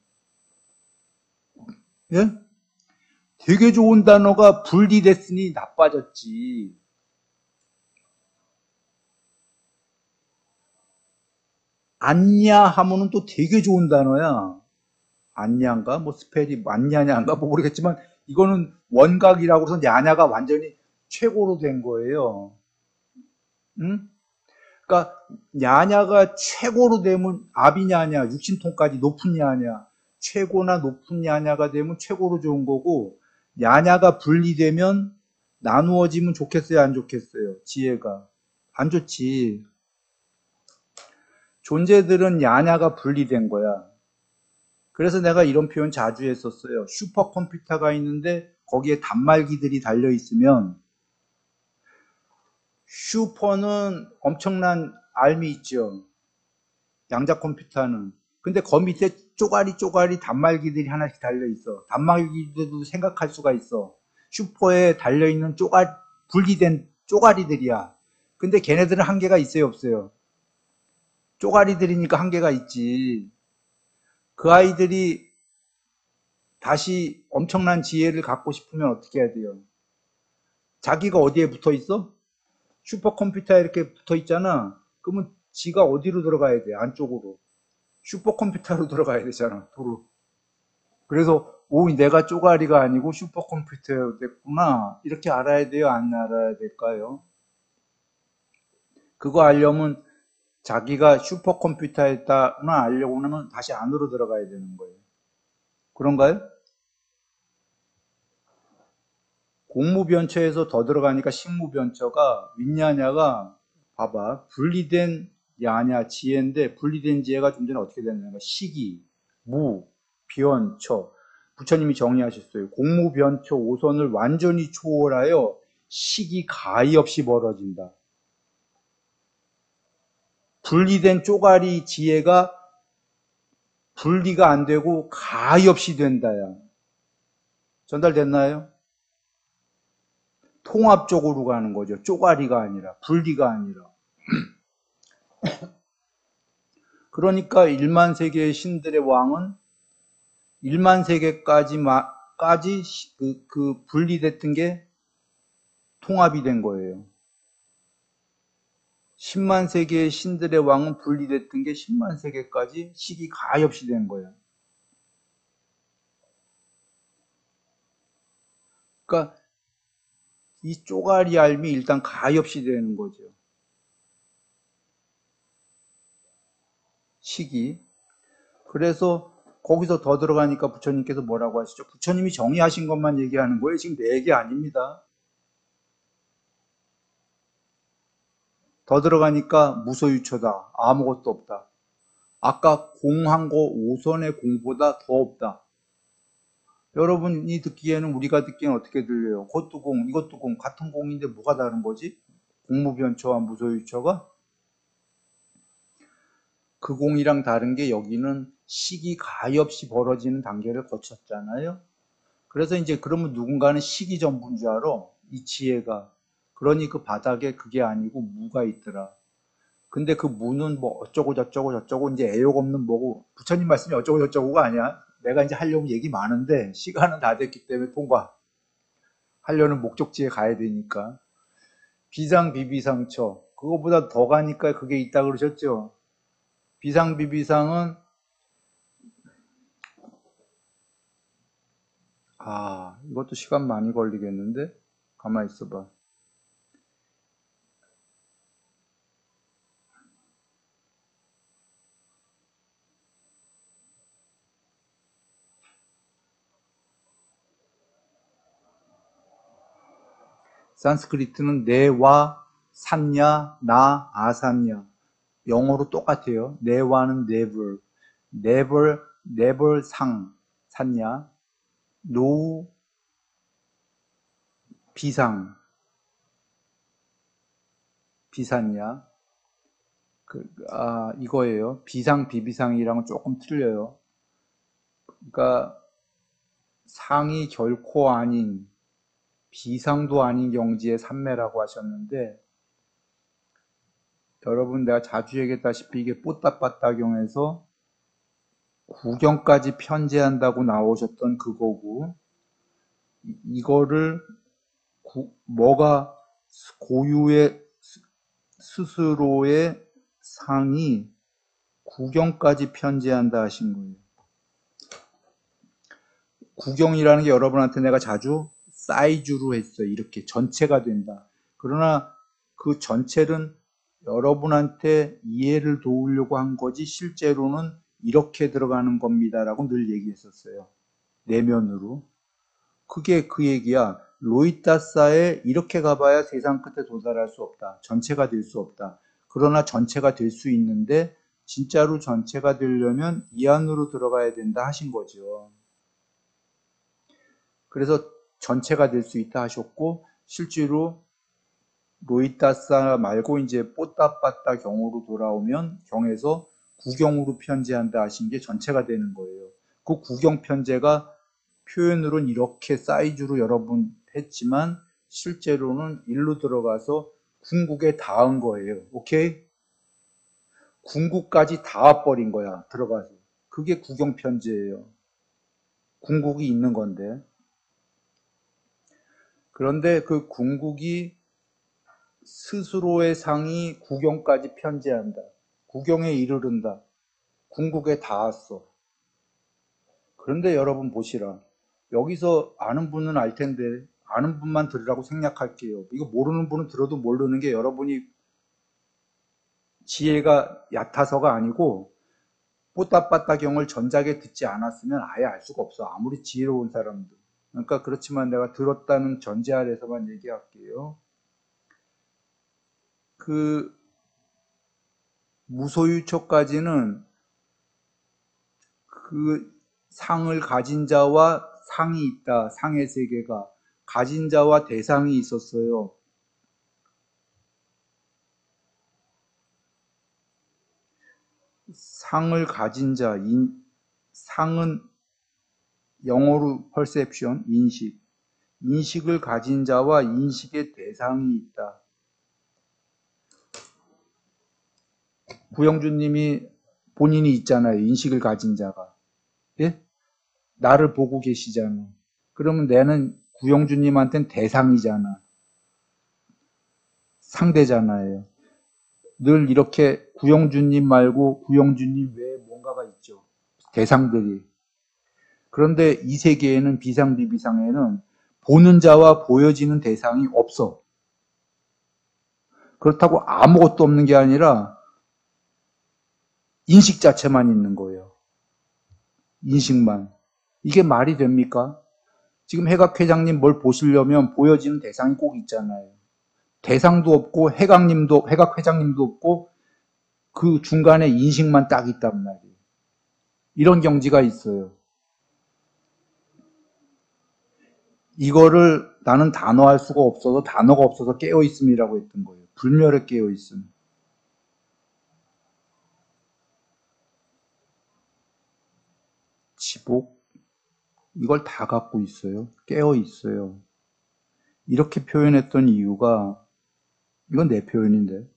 예? 되게 좋은 단어가 분리됐으니 나빠졌지. 안냐 하면은 또 되게 좋은 단어야. 안냐인가? 뭐 스펠이 안냐냐인가? 뭐 모르겠지만 이거는 원각이라고 해서 야냐가 완전히 최고로 된 거예요. 응? 그러니까 야냐가 최고로 되면 아비냐냐, 육신통까지 높은 야냐, 최고나 높은 야냐가 되면 최고로 좋은 거고 야냐가 분리되면 나누어지면 좋겠어요, 안 좋겠어요? 지혜가. 안 좋지. 존재들은 야냐가 분리된 거야. 그래서 내가 이런 표현 자주 했었어요. 슈퍼컴퓨터가 있는데 거기에 단말기들이 달려 있으면 슈퍼는 엄청난 알미 있죠. 양자 컴퓨터는. 근데 그 밑에 쪼가리 단말기들이 하나씩 달려 있어. 단말기들도 생각할 수가 있어. 슈퍼에 달려 있는 분리된 쪼가리들이야. 근데 걔네들은 한계가 있어요, 없어요? 쪼가리들이니까 한계가 있지. 그 아이들이 다시 엄청난 지혜를 갖고 싶으면 어떻게 해야 돼요? 자기가 어디에 붙어 있어? 슈퍼컴퓨터에 이렇게 붙어 있잖아. 그러면 지가 어디로 들어가야 돼? 안쪽으로. 슈퍼컴퓨터로 들어가야 되잖아. 도로. 그래서 오, 내가 쪼가리가 아니고 슈퍼컴퓨터였구나. 이렇게 알아야 돼요? 안 알아야 될까요? 그거 알려면 자기가 슈퍼컴퓨터였다나 알려고 하면 다시 안으로 들어가야 되는 거예요. 그런가요? 공무변처에서 더 들어가니까 식무변처가 윈야냐가 봐봐 분리된 야냐 지혜인데 분리된 지혜가 좀 전에 어떻게 됐냐면 식이 무 변처 부처님이 정의하셨어요. 공무변처 오선을 완전히 초월하여 식이 가히 없이 벌어진다. 분리된 쪼가리 지혜가 분리가 안 되고 가히 없이 된다야. 전달됐나요? 통합적으로 가는 거죠. 쪼가리가 아니라 분리가 아니라. 그러니까 1만 세계의 신들의 왕은 1만 세계까지 분리됐던 게 통합이 된 거예요. 10만 세계의 신들의 왕은 분리됐던 게 10만 세계까지 식이 가히 없이 된 거예요. 그러니까 이 쪼가리 알미 일단 가히 없이 되는 거죠. 식이. 그래서 거기서 더 들어가니까 부처님께서 뭐라고 하시죠? 부처님이 정의하신 것만 얘기하는 거예요. 지금 내 얘기 아닙니다. 더 들어가니까 무소유처다. 아무것도 없다. 아까 공한 거 5선의 공보다 더 없다. 여러분이 듣기에는, 우리가 듣기에는 어떻게 들려요? 그것도 공, 이것도 공, 같은 공인데 뭐가 다른 거지? 공무변초와 무소유초가? 그 공이랑 다른 게 여기는 식이 가히 없이 벌어지는 단계를 거쳤잖아요. 그래서 이제 그러면 누군가는 식이 전부인 줄 알아. 이 지혜가. 그러니 그 바닥에 그게 아니고 무가 있더라. 근데 그 무는 뭐 어쩌고 저쩌고 저쩌고 이제 애욕 없는 뭐고, 부처님 말씀이 어쩌고 저쩌고가 아니야. 내가 이제 하려고 얘기 많은데 시간은 다 됐기 때문에 통과. 하려는 목적지에 가야 되니까. 비상비비상처. 그거보다 더 가니까 그게 있다 그러셨죠. 비상비비상은 이것도 시간 많이 걸리겠는데? 가만히 있어봐. 산스크리트는 네와 산냐, 나, 아산냐. 영어로 똑같아요. 네와는 never, never 상, 산냐, no, 비상, 비산냐. 이거예요. 비상, 비비상이랑은 조금 틀려요. 그러니까 상이 결코 아닌, 비상도 아닌 경지의 삼매라고 하셨는데, 여러분 내가 자주 얘기했다시피 이게 뽀따빠따경에서 구경까지 편제한다고 나오셨던 그거고, 이거를 뭐가 고유의 스스로의 상이 구경까지 편제한다 하신 거예요. 구경이라는 게 여러분한테 내가 자주 사이즈로 했어요. 이렇게 전체가 된다. 그러나 그 전체는 여러분한테 이해를 도우려고 한 거지 실제로는 이렇게 들어가는 겁니다라고 늘 얘기했었어요. 내면으로. 그게 그 얘기야. 로이타사에 이렇게 가봐야 세상 끝에 도달할 수 없다. 전체가 될 수 없다. 그러나 전체가 될 수 있는데 진짜로 전체가 되려면 이 안으로 들어가야 된다 하신 거죠. 그래서 전체가 될 수 있다 하셨고, 실제로 로이타사 말고 이제 뽀따빠따 경으로 돌아오면 경에서 구경으로 편제한다 하신 게 전체가 되는 거예요. 그 구경 편제가 표현으로는 이렇게 사이즈로 여러분 했지만 실제로는 일로 들어가서 궁극에 닿은 거예요. 오케이? 궁극까지 닿아버린 거야. 들어가서. 그게 구경 편제예요. 궁극이 있는 건데. 그런데 그 궁극이 스스로의 상이 구경까지 편제한다. 구경에 이르른다. 궁극에 닿았어. 그런데 여러분 보시라. 여기서 아는 분은 알 텐데 아는 분만 들으라고 생략할게요. 이거 모르는 분은 들어도 모르는 게 여러분이 지혜가 얕아서가 아니고 뽀따빠따경을 전작에 듣지 않았으면 아예 알 수가 없어. 아무리 지혜로운 사람도. 그러니까 그렇지만 내가 들었다는 전제 아래서만 얘기할게요. 그 무소유초까지는 그 상을 가진 자와 상이 있다. 상의 세계가. 가진 자와 대상이 있었어요. 상을 가진 자, 상은 영어로 perception, 인식. 인식을 가진 자와 인식의 대상이 있다. 구영주님이 본인이 있잖아요. 인식을 가진 자가. 예? 나를 보고 계시잖아. 그러면 내는 구영주님한테는 대상이잖아. 상대잖아요. 늘 이렇게 구영주님 말고 구영주님 외에 뭔가가 있죠. 대상들이. 그런데 이 세계에는 비상비비상에는 보는 자와 보여지는 대상이 없어. 그렇다고 아무것도 없는 게 아니라 인식 자체만 있는 거예요. 인식만. 이게 말이 됩니까? 지금 해각회장님 뭘 보시려면 보여지는 대상이 꼭 있잖아요. 대상도 없고 해각회장님도 없고 그 중간에 인식만 딱 있단 말이에요. 이런 경지가 있어요. 이거를 나는 단어할 수가 없어서 단어가 없어서 깨어있음이라고 했던 거예요. 불멸의 깨어있음. 지복 이걸 다 갖고 있어요. 깨어있어요. 이렇게 표현했던 이유가 이건 내 표현인데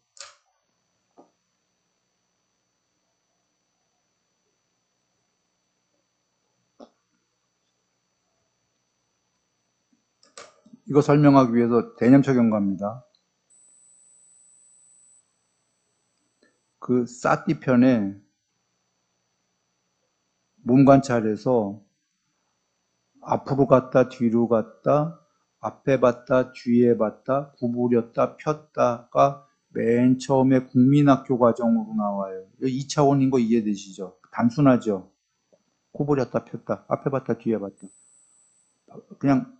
이거 설명하기 위해서 대념적용가입니다. 그 사띠 편에 몸 관찰에서 앞으로 갔다 뒤로 갔다 앞에 봤다 뒤에 봤다 구부렸다 폈다가 맨 처음에 국민학교 과정으로 나와요. 2차원인 거 이해되시죠? 단순하죠? 구부렸다 폈다 앞에 봤다 뒤에 봤다 그냥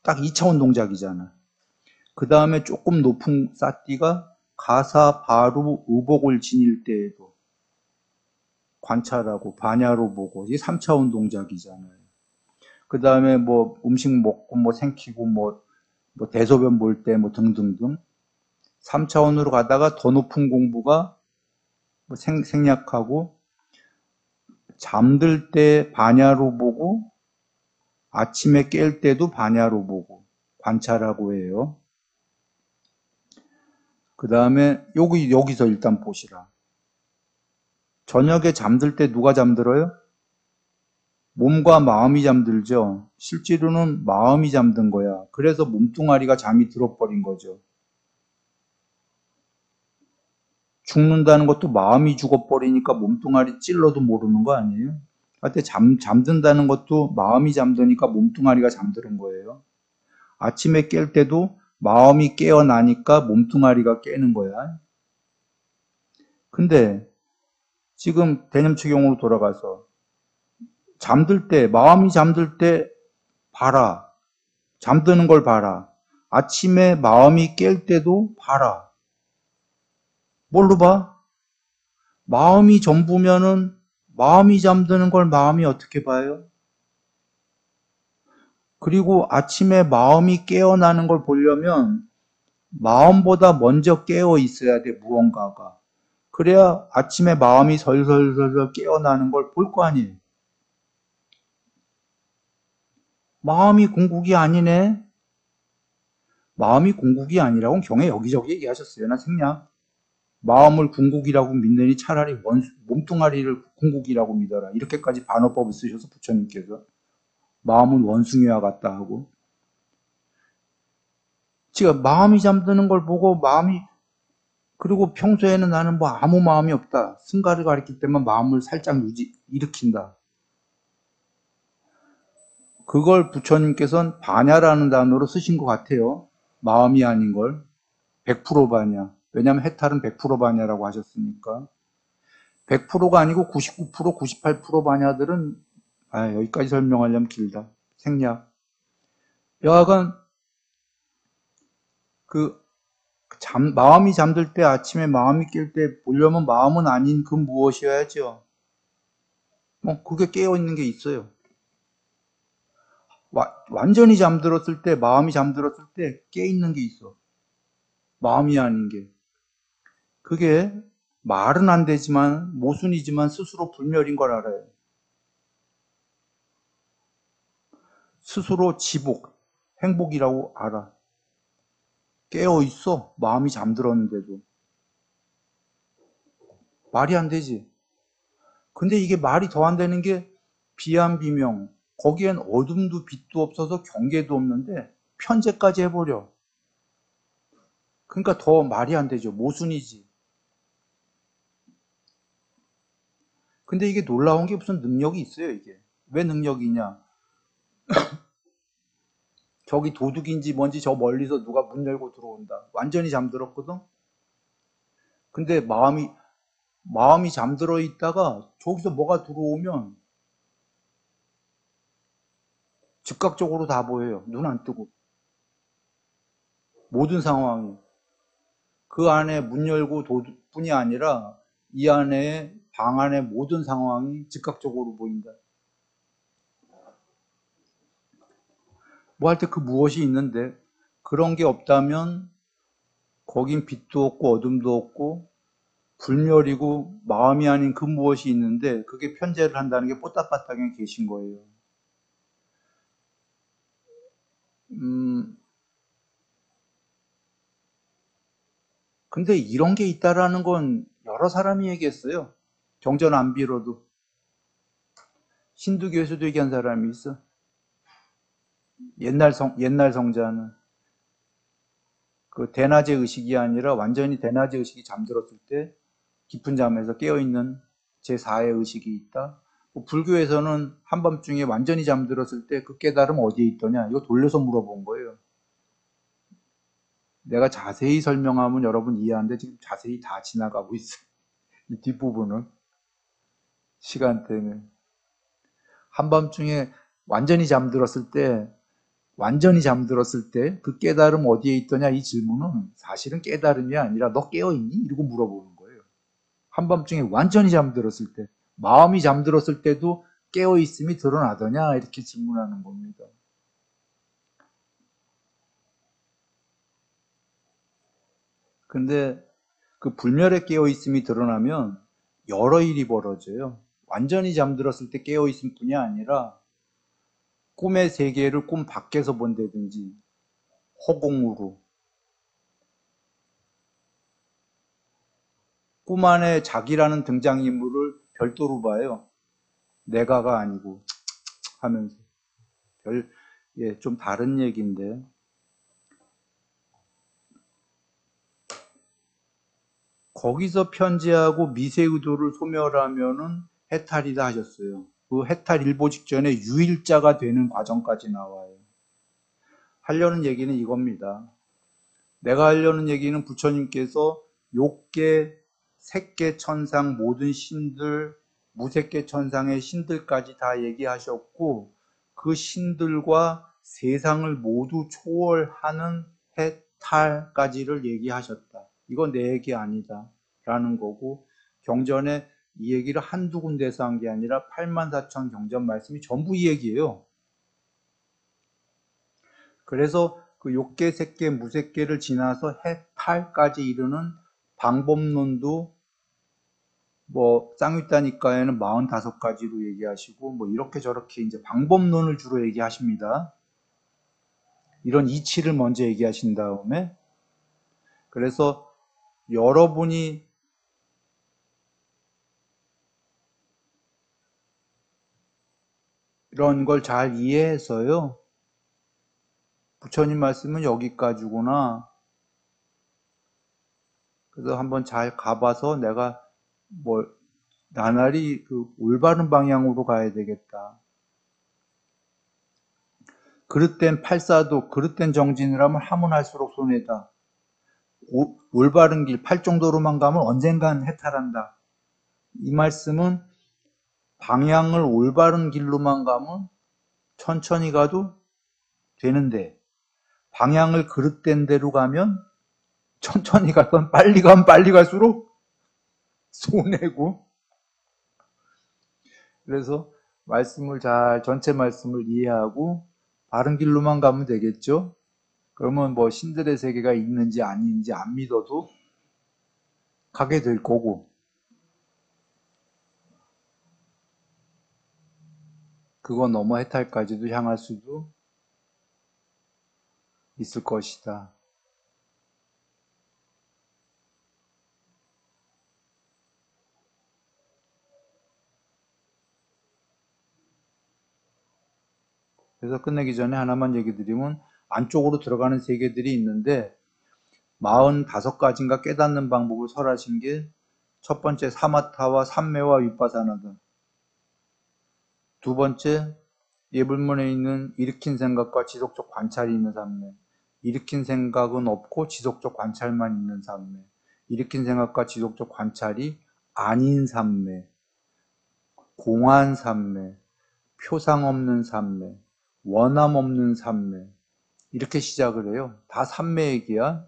딱 2차원 동작이잖아. 그 다음에 조금 높은 사띠가 가사 바로 의복을 지닐 때에도 관찰하고 반야로 보고 이게 3차원 동작이잖아요. 그 다음에 뭐 음식 먹고 뭐 생기고 뭐 대소변 볼 때 뭐 등등등 3차원으로 가다가 더 높은 공부가 뭐 생략하고 잠들 때 반야로 보고 아침에 깰 때도 반야로 보고 관찰하고 해요. 그 다음에 여기서 일단 보시라. 저녁에 잠들 때 누가 잠들어요? 몸과 마음이 잠들죠. 실제로는 마음이 잠든 거야. 그래서 몸뚱아리가 잠이 들어버린 거죠. 죽는다는 것도 마음이 죽어버리니까 몸뚱아리 찔러도 모르는 거 아니에요? 하여튼 잠든다는 것도 마음이 잠드니까 몸뚱아리가 잠드는 거예요. 아침에 깰 때도 마음이 깨어나니까 몸뚱아리가 깨는 거야. 근데 지금 대념치경으로 돌아가서 잠들 때, 마음이 잠들 때 봐라. 잠드는 걸 봐라. 아침에 마음이 깰 때도 봐라. 뭘로 봐? 마음이 전부면은 마음이 잠드는 걸 마음이 어떻게 봐요? 그리고 아침에 마음이 깨어나는 걸 보려면 마음보다 먼저 깨어 있어야 돼, 무언가가. 그래야 아침에 마음이 설설설설 깨어나는 걸 볼 거 아니에요. 마음이 궁극이 아니네. 마음이 궁극이 아니라고는 경에 여기저기 얘기하셨어요. 나 생략. 마음을 궁극이라고 믿느니 차라리 몸뚱아리를 궁극이라고 믿어라. 이렇게까지 반어법을 쓰셔서 부처님께서 마음은 원숭이와 같다 하고 지금 마음이 잠드는 걸 보고 마음이 그리고 평소에는 나는 뭐 아무 마음이 없다. 승가를 가리킬 때만 마음을 살짝 일으킨다. 그걸 부처님께서는 반야라는 단어로 쓰신 것 같아요. 마음이 아닌 걸. 100% 반야. 왜냐하면 해탈은 100% 반야라고 하셨으니까. 100%가 아니고 99%, 98% 반야들은 여기까지 설명하려면 길다. 생략. 여하간 마음이 잠들 때 아침에 마음이 깰 때 보려면 마음은 아닌 그 무엇이어야죠. 그게 깨어있는 게 있어요. 완전히 잠들었을 때, 마음이 잠들었을 때 깨있는 게 있어. 마음이 아닌 게. 그게 말은 안 되지만, 모순이지만 스스로 불멸인 걸 알아요. 스스로 지복, 행복이라고 알아. 깨어있어. 마음이 잠들었는데도. 말이 안 되지. 근데 이게 말이 더 안 되는 게 비암비명. 거기엔 어둠도 빛도 없어서 경계도 없는데 편제까지 해버려. 그러니까 더 말이 안 되죠. 모순이지. 근데 이게 놀라운 게 무슨 능력이 있어요, 이게. 왜 능력이냐? 저기 도둑인지 뭔지 저 멀리서 누가 문 열고 들어온다. 완전히 잠들었거든? 근데 마음이 잠들어 있다가 저기서 뭐가 들어오면 즉각적으로 다 보여요. 눈 안 뜨고. 모든 상황이. 그 안에 문 열고 도둑뿐이 아니라 이 안에 방 안의 모든 상황이 즉각적으로 보인다. 뭐 할 때 그 무엇이 있는데 그런 게 없다면 거긴 빛도 없고 어둠도 없고 불멸이고 마음이 아닌 그 무엇이 있는데 그게 편재를 한다는 게 뽀딱빠딱에 계신 거예요. 근데 이런 게 있다라는 건 여러 사람이 얘기했어요. 경전 안 빌어도. 힌두교에서도 얘기한 사람이 있어. 옛날 성자는. 그 대낮의 의식이 아니라 완전히 대낮의 의식이 잠들었을 때 깊은 잠에서 깨어있는 제4의 의식이 있다. 불교에서는 한밤중에 완전히 잠들었을 때 그 깨달음 어디에 있더냐. 이거 돌려서 물어본 거예요. 내가 자세히 설명하면 여러분 이해하는데 지금 자세히 다 지나가고 있어요. 이 뒷부분은. 시간 때문에. 한밤중에 완전히 잠들었을 때 그 깨달음 어디에 있더냐 이 질문은 사실은 깨달음이 아니라 너 깨어있니? 이러고 물어보는 거예요. 한밤중에 완전히 잠들었을 때, 마음이 잠들었을 때도 깨어있음이 드러나더냐 이렇게 질문하는 겁니다. 근데 그 불멸의 깨어있음이 드러나면 여러 일이 벌어져요. 완전히 잠들었을 때 깨어있을 뿐이 아니라 꿈의 세계를 꿈 밖에서 본다든지 허공으로 꿈 안에 자기라는 등장인물을 별도로 봐요. 내가가 아니고 하면서 좀 다른 얘기인데 거기서 편지하고 미세의도를 소멸하면은 해탈이다 하셨어요. 그 해탈 일보 직전에 유일자가 되는 과정까지 나와요. 하려는 얘기는 이겁니다. 내가 하려는 얘기는 부처님께서 욕계, 색계 천상 모든 신들, 무색계 천상의 신들까지 다 얘기하셨고 그 신들과 세상을 모두 초월하는 해탈까지를 얘기하셨다. 이건 내 얘기 아니다 라는 거고 경전에 이 얘기를 한두 군데서 한 게 아니라 84,000 경전 말씀이 전부 이 얘기예요. 그래서 그 욕계, 색계, 무색계를 지나서 해탈까지 이르는 방법론도 뭐 쌍윗다니까에는 45가지로 얘기하시고 뭐 이렇게 저렇게 이제 방법론을 주로 얘기하십니다. 이런 이치를 먼저 얘기하신 다음에 그래서 여러분이 이런 걸 잘 이해해서요. 부처님 말씀은 여기까지구나. 그래서 한번 잘 가봐서 내가 뭐 나날이 그 올바른 방향으로 가야 되겠다. 그릇된 팔사도, 그릇된 정진을 하면 하면 할수록 손해다. 올바른 길, 팔 정도로만 가면 언젠간 해탈한다. 이 말씀은 방향을 올바른 길로만 가면 천천히 가도 되는데 방향을 그릇된 대로 가면 천천히 가던 빨리 가면 빨리 갈수록 손해고 그래서 말씀을 전체 말씀을 이해하고 바른 길로만 가면 되겠죠. 그러면 뭐 신들의 세계가 있는지 아닌지 안 믿어도 가게 될 거고 그거 넘어 해탈까지도 향할 수도 있을 것이다. 그래서 끝내기 전에 하나만 얘기 드리면 안쪽으로 들어가는 세계들이 있는데 45가지인가 깨닫는 방법을 설하신 게 첫 번째 사마타와 삼매와 윗바사나다. 두 번째 예불문에 있는 일으킨 생각과 지속적 관찰이 있는 삼매. 일으킨 생각은 없고 지속적 관찰만 있는 삼매. 일으킨 생각과 지속적 관찰이 아닌 삼매. 공한 삼매. 표상 없는 삼매. 원함 없는 삼매. 이렇게 시작을 해요. 다 삼매 얘기야.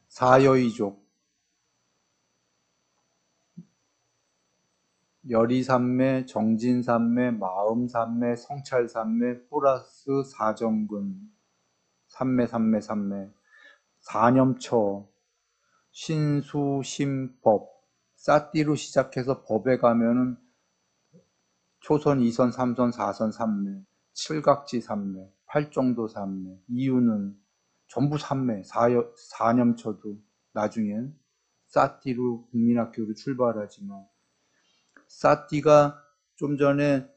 사여이족. 열이산매, 정진산매, 마음산매, 성찰산매, 플러스 사정근, 산매, 사념처, 신수심법, 싸띠로 시작해서 법에 가면은 초선, 2선, 3선, 4선, 3매, 칠각지 3매, 팔정도 3매, 이유는 전부 3매, 사념처도 나중엔 싸띠로 국민학교로 출발하지만, 싸띠가 좀 전에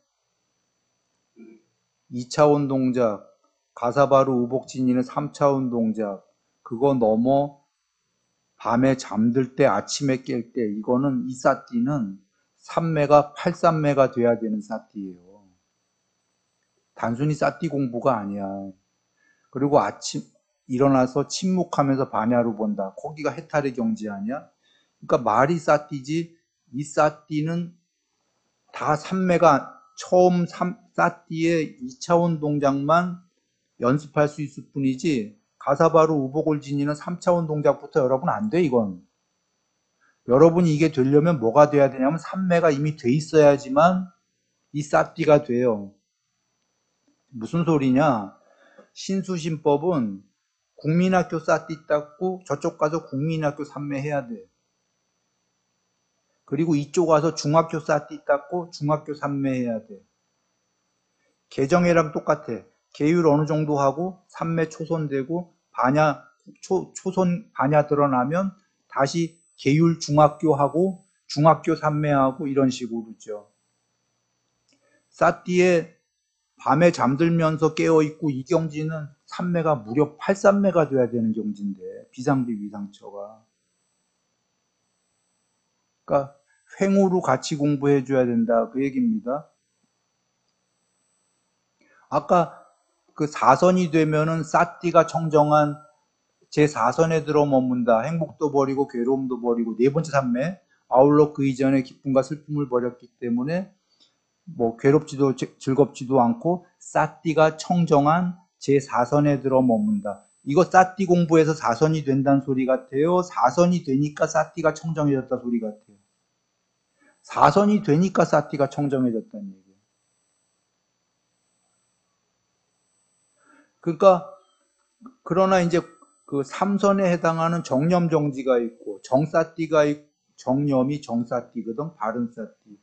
2차원 동작, 가사바루 우복진이는 3차원 동작, 그거 넘어 밤에 잠들 때 아침에 깰 때, 이거는 이 싸띠는 3매가 8산매가 돼야 되는 싸띠예요. 단순히 싸띠 공부가 아니야. 그리고 아침 일어나서 침묵하면서 반야로 본다. 거기가 해탈의 경지 아니야? 그러니까 말이 싸띠지, 이 싸띠는 다 3매가 처음 싸띠의 2차원 동작만 연습할 수 있을 뿐이지, 가사바루 우복을 지니는 3차원 동작부터 여러분 안 돼, 이건. 여러분이 이게 되려면 뭐가 돼야 되냐면 3매가 이미 돼 있어야지만 이 싸띠가 돼요. 무슨 소리냐? 신수신법은 국민학교 싸띠 닦고 저쪽 가서 국민학교 3매 해야 돼. 그리고 이쪽 와서 중학교 싸띠 닦고 중학교 3매 해야 돼. 개정회랑 똑같아. 계율 어느 정도 하고 3매 초선되고 초선 반야 드러나면 다시 계율 중학교 하고 중학교 3매 하고 이런 식으로죠. 싸띠에 밤에 잠들면서 깨어있고 이 경지는 3매가 무려 8산매가 돼야 되는 경지인데, 비상비 위상처가. 그러니까 횡우로 같이 공부해 줘야 된다, 그 얘기입니다. 아까 그 4선이 되면은 싸띠가 청정한 제4선에 들어 머문다. 행복도 버리고 괴로움도 버리고, 네 번째 산매, 아울러 그 이전에 기쁨과 슬픔을 버렸기 때문에 뭐 괴롭지도 즐겁지도 않고 싸띠가 청정한 제4선에 들어 머문다. 이거 싸띠 공부해서 4선이 된다는 소리 같아요? 4선이 되니까 싸띠가 청정해졌다 소리 같아요? 4선이 되니까 싸띠가 청정해졌다는 얘기예요. 그러니까 그러나 이제 그 3선에 해당하는 정념 정지가 있고 정싸띠가 있고, 정념이 정싸띠거든, 바른 싸띠.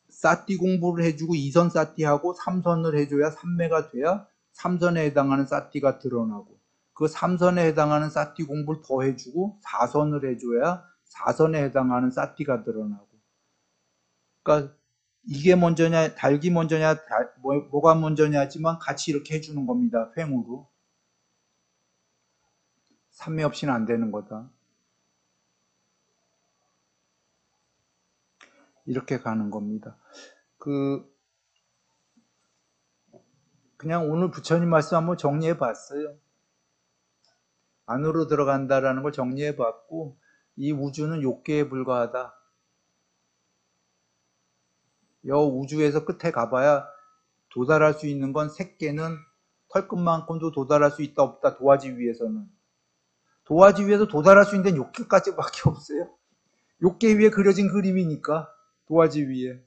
싸띠 공부를 해주고 2선 싸띠하고 3선을 해줘야 3매가 돼야 3선에 해당하는 싸띠가 드러나고, 그 3선에 해당하는 싸띠 공부를 더 해주고 4선을 해줘야 4선에 해당하는 싸띠가 드러나고. 그러니까 이게 먼저냐 달기 먼저냐 뭐가 먼저냐 하지만 같이 이렇게 해주는 겁니다. 횡으로. 3매 없이는 안 되는 거다. 이렇게 가는 겁니다. 그냥 오늘 부처님 말씀 한번 정리해 봤어요. 안으로 들어간다라는 걸 정리해 봤고, 이 우주는 욕계에 불과하다. 여 우주에서 끝에 가봐야 도달할 수 있는 건 색계는 털끝만큼도 도달할 수 있다 없다. 도화지 위에서는. 도화지 위에서 도달할 수 있는 데는 욕계까지밖에 없어요. 욕계 위에 그려진 그림이니까. 도화지 위에.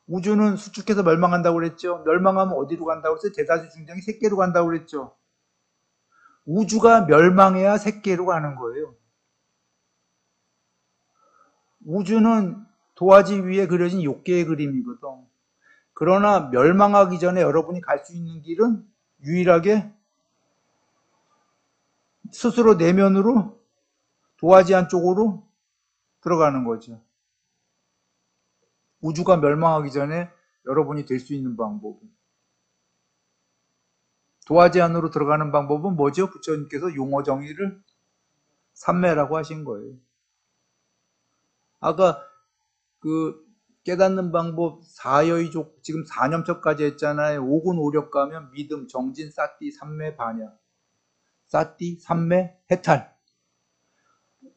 우주는 수축해서 멸망한다고 그랬죠. 멸망하면 어디로 간다고 그랬어요? 대다수 중장이 색계로 간다고 그랬죠. 우주가 멸망해야 색계로 가는 거예요. 우주는 도화지 위에 그려진 욕계의 그림이거든. 그러나 멸망하기 전에 여러분이 갈 수 있는 길은 유일하게 스스로 내면으로 도화지 안쪽으로 들어가는 거죠. 우주가 멸망하기 전에 여러분이 될 수 있는 방법은, 도화지 안으로 들어가는 방법은 뭐죠? 부처님께서 용어 정의를 삼매라고 하신 거예요. 아까 그 깨닫는 방법 사여의족 지금 4념처까지 했잖아요. 5군 5력 가면 믿음, 정진, 싸띠, 삼매, 반야. 싸띠, 삼매, 해탈.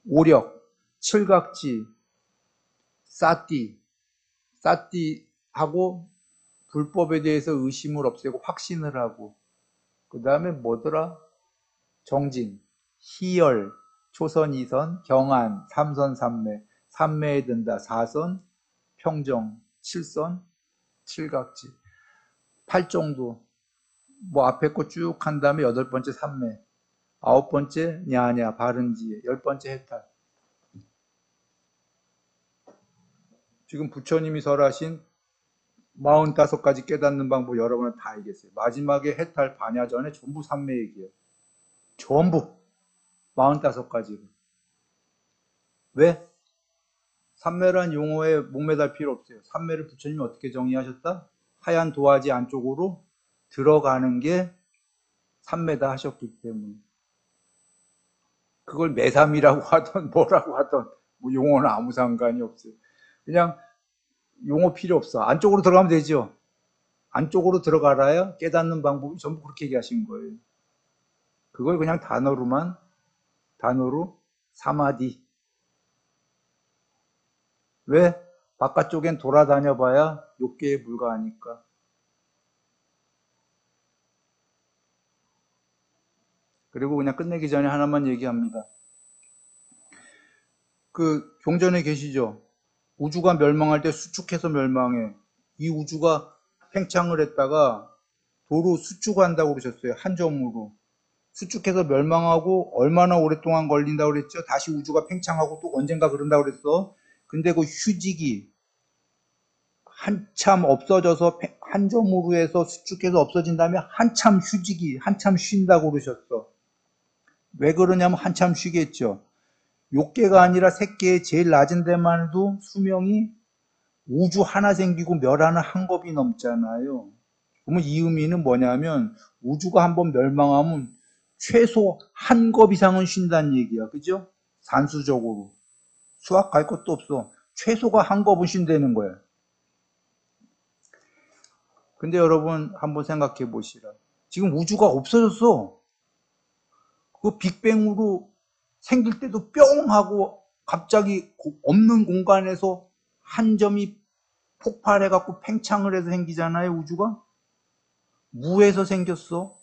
5력, 칠각지, 싸띠하고 불법에 대해서 의심을 없애고 확신을 하고, 그 다음에 뭐더라? 정진, 희열, 초선 2선, 경안 3선 3매, 3매에 든다 4선, 평정 7선, 칠각지 8정도. 뭐 앞에 거 쭉 한 다음에 8번째 3매, 9번째 냐냐 바른지혜, 10번째 해탈. 지금 부처님이 설하신 45가지 깨닫는 방법 여러분은 다 알겠어요. 마지막에 해탈 반야 전에 전부 3매 얘기예요. 전부 45가지로. 왜? 3매란 용어에 목매달 필요 없어요. 3매를 부처님이 어떻게 정의하셨다? 하얀 도화지 안쪽으로 들어가는 게 3매다 하셨기 때문에. 그걸 매삼이라고 하던 뭐라고 하던 뭐 용어는 아무 상관이 없어요. 그냥 용어 필요 없어. 안쪽으로 들어가면 되죠. 안쪽으로 들어가라야 깨닫는 방법이 전부 그렇게 얘기하신 거예요. 그걸 그냥 단어로 사마디. 왜? 바깥쪽엔 돌아다녀 봐야 욕계에 불과하니까. 그리고 그냥 끝내기 전에 하나만 얘기합니다. 그 경전에 계시죠? 우주가 멸망할 때 수축해서 멸망해. 이 우주가 팽창을 했다가 도로 수축한다고 그러셨어요. 한 점으로. 수축해서 멸망하고 얼마나 오랫동안 걸린다고 그랬죠? 다시 우주가 팽창하고 또 언젠가 그런다고 그랬어. 근데 그 휴직이 한참 없어져서 한 점으로 해서 수축해서 없어진 다음에 한참 쉰다고 그러셨어. 왜 그러냐면 한참 쉬겠죠. 욕계가 아니라 색계의 제일 낮은 데만 해도 수명이 우주 하나 생기고 멸하는 한 겁이 넘잖아요. 그러면 이 의미는 뭐냐면 우주가 한번 멸망하면 최소 한 겁 이상은 쉰다는 얘기야. 그죠? 산수적으로. 수학 갈 것도 없어. 최소가 한 겁은 쉰다는 거야. 근데 여러분 한번 생각해 보시라. 지금 우주가 없어졌어. 그 빅뱅으로 생길 때도 뿅 하고 갑자기 없는 공간에서 한 점이 폭발해갖고 팽창을 해서 생기잖아요, 우주가. 무에서 생겼어.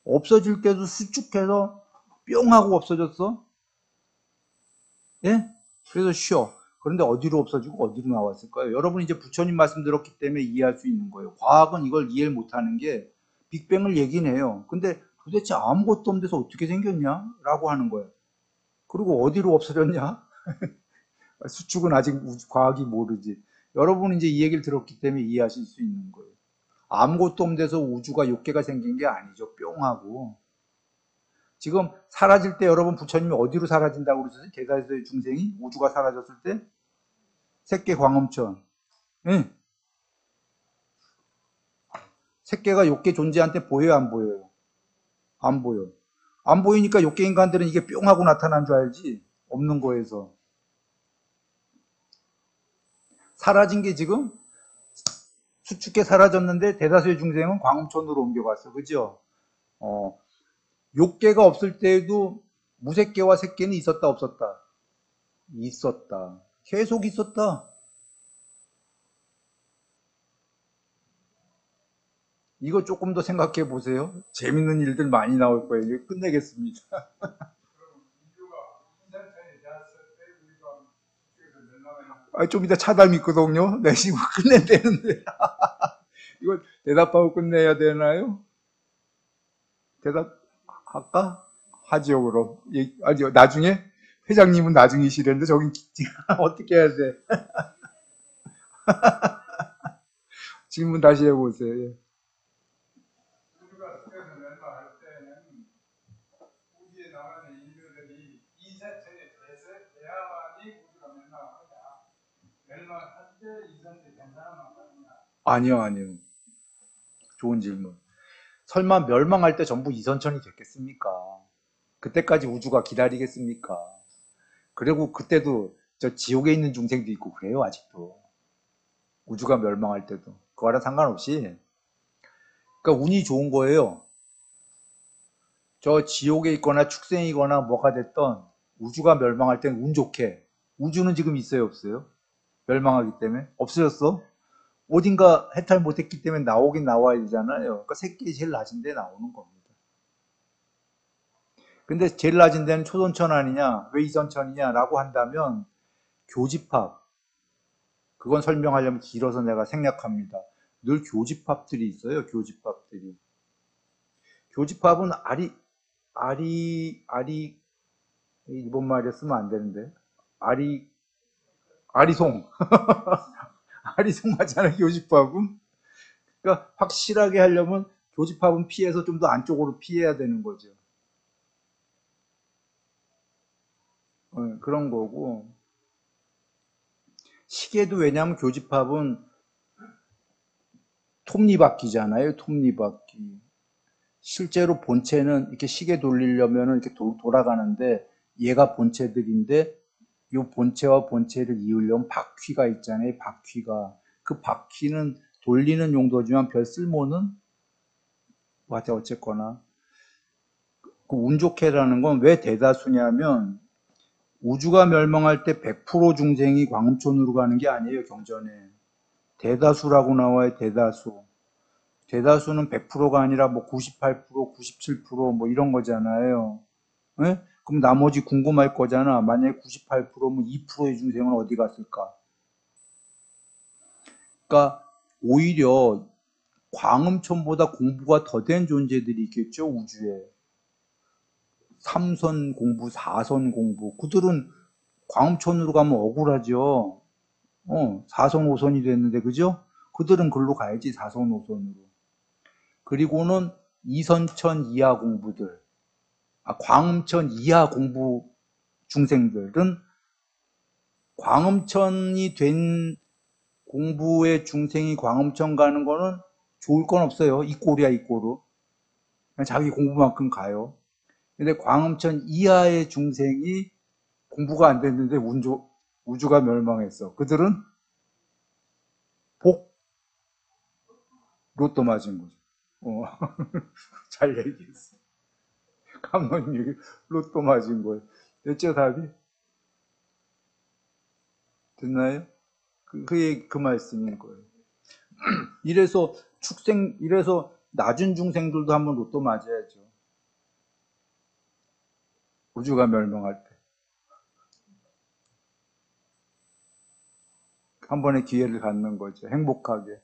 없어질 때도 수축해서 뿅 하고 없어졌어. 예? 그래서 쉬어. 그런데 어디로 없어지고 어디로 나왔을까요? 여러분 이제 부처님 말씀 들었기 때문에 이해할 수 있는 거예요. 과학은 이걸 이해를 못하는 게 빅뱅을 얘기는 해요. 근데 도대체 아무것도 없는 데서 어떻게 생겼냐? 라고 하는 거예요. 그리고 어디로 없어졌냐? 수축은 아직 과학이 모르지. 여러분은 이제 이 얘기를 들었기 때문에 이해하실 수 있는 거예요. 아무것도 없는 데서 우주가 욕계가 생긴 게 아니죠. 뿅 하고. 지금 사라질 때 여러분 부처님이 어디로 사라진다고 그러셨어요? 대사에서의 중생이 우주가 사라졌을 때? 색계 광음천. 응. 색계가 욕계 존재한 때 보여요, 안 보여요? 안 보여. 안 보이니까 욕계 인간들은 이게 뿅 하고 나타난 줄 알지. 없는 거에서. 사라진 게 지금 수축해 사라졌는데 대다수의 중생은 광음천으로 옮겨갔어. 그죠? 욕계가 없을 때에도 무색계와 색계는 있었다, 없었다? 있었다. 계속 있었다. 이거 조금 더 생각해 보세요. 재밌는 일들 많이 나올 거예요. 이제 끝내겠습니다. 좀 이따 차담이 있거든요. 네, 지금 끝내되는데. 이거 대답하고 끝내야 되나요? 대답할까? 하죠, 그럼. 아니요, 나중에? 회장님은 나중이시랬는데, 저긴 어떻게 해야 돼? 질문 다시 해보세요. 우주가 스페이스 멸망할 때는 우주에 나오는 인류들이 이 세체에 대해서 대야만이 우주가 멸망하느냐, 멸망할 때 이선체 괜찮으면 하느냐? 아니요. 좋은 질문. 설마 멸망할 때 전부 이선천이 됐겠습니까? 그때까지 우주가 기다리겠습니까? 그리고 그때도 저 지옥에 있는 중생도 있고 그래요, 아직도. 우주가 멸망할 때도. 그거랑 상관없이. 그러니까 운이 좋은 거예요. 저 지옥에 있거나 축생이거나 뭐가 됐던 우주가 멸망할 땐 운 좋게. 우주는 지금 있어요, 없어요? 멸망하기 때문에. 없어졌어? 어딘가 해탈 못했기 때문에 나오긴 나와야 되잖아요. 그러니까 새끼 제일 낮은 데 나오는 겁니다. 근데 제일 낮은 데는 초선천 아니냐, 왜 이선천이냐라고 한다면 교집합, 그건 설명하려면 길어서 내가 생략합니다. 늘 교집합들이 있어요, 교집합들이. 교집합은 아리, 일본 말에 쓰면 안 되는데. 아리송. 아리송 맞잖아요, 교집합은. 그러니까 확실하게 하려면 교집합은 피해서 좀 더 안쪽으로 피해야 되는 거죠. 그런 거고. 시계도 왜냐하면 교집합은 톱니바퀴잖아요, 톱니바퀴. 실제로 본체는 이렇게 시계 돌리려면 이렇게 돌아가는데 얘가 본체들인데 이 본체와 본체를 이으려면 바퀴가 있잖아요, 바퀴가. 그 바퀴는 돌리는 용도지만 별 쓸모는 어쨌거나 그 운 좋게라는 건 왜 대다수냐면 우주가 멸망할 때 100% 중생이 광음촌으로 가는 게 아니에요, 경전에. 대다수라고 나와요, 대다수. 대다수는 100%가 아니라 뭐 98%, 97%뭐 이런 거잖아요. 예? 그럼 나머지 궁금할 거잖아. 만약에 98%면 2%의 중생은 어디 갔을까? 그러니까 오히려 광음촌보다 공부가 더 된 존재들이 있겠죠, 우주에. 3선 공부, 4선 공부. 그들은 광음촌으로 가면 억울하죠. 4선, 5선이 됐는데, 그죠? 그들은 글로 가야지, 4선, 5선으로. 그리고는 2선천 이하 공부들. 광음천 이하 공부 중생들은 광음천이 된 공부의 중생이 광음천 가는 거는 좋을 건 없어요. 이 꼴이야, 이 꼴로. 그냥 자기 공부만큼 가요. 근데 광음천 이하의 중생이 공부가 안 됐는데 우주가 멸망했어. 그들은 복, 로또 맞은 거죠. 잘 얘기했어. 감독님, 로또 맞은 거예요. 됐죠, 답이? 됐나요? 그 말씀인 거예요. 이래서 낮은 중생들도 한번 로또 맞아야죠. 우주가 멸망할 때. 한 번의 기회를 갖는 거죠. 행복하게.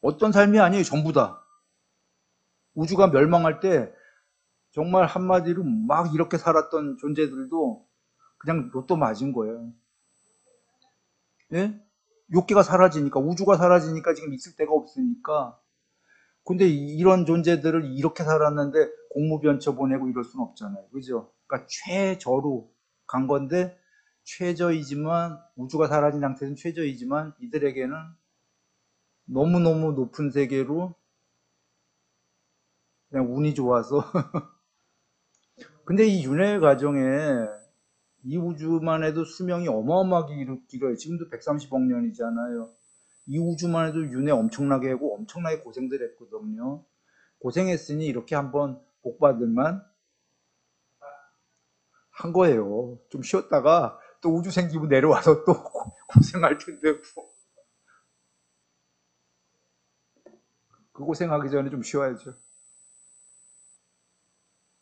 어떤 삶이 아니에요. 전부 다. 우주가 멸망할 때 정말 한마디로 막 이렇게 살았던 존재들도 그냥 로또 맞은 거예요. 예? 욕기가 사라지니까, 우주가 사라지니까 지금 있을 데가 없으니까. 근데 이런 존재들을 이렇게 살았는데 공무변처 보내고 이럴 수는 없잖아요. 그죠? 그러니까 최저로 간 건데 최저이지만 우주가 사라진 상태는 최저이지만 이들에게는 너무너무 높은 세계로 그냥 운이 좋아서 근데 이 윤회 과정에 이 우주만 해도 수명이 어마어마하게 길어요. 지금도 130억 년이잖아요. 이 우주만 해도 윤회 엄청나게 하고 엄청나게 고생들 했거든요. 고생했으니 이렇게 한번 복받을만 한 거예요. 좀 쉬었다가 또 우주 생기고 내려와서 또 고생할 텐데 그 고생하기 전에 좀 쉬어야죠.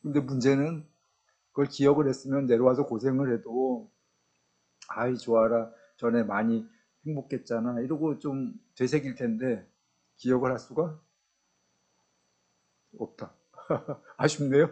근데 문제는 그걸 기억을 했으면 내려와서 고생을 해도 아이 좋아라 전에 많이 행복했잖아 이러고 좀 되새길 텐데 기억을 할 수가 없다. 아쉽네요.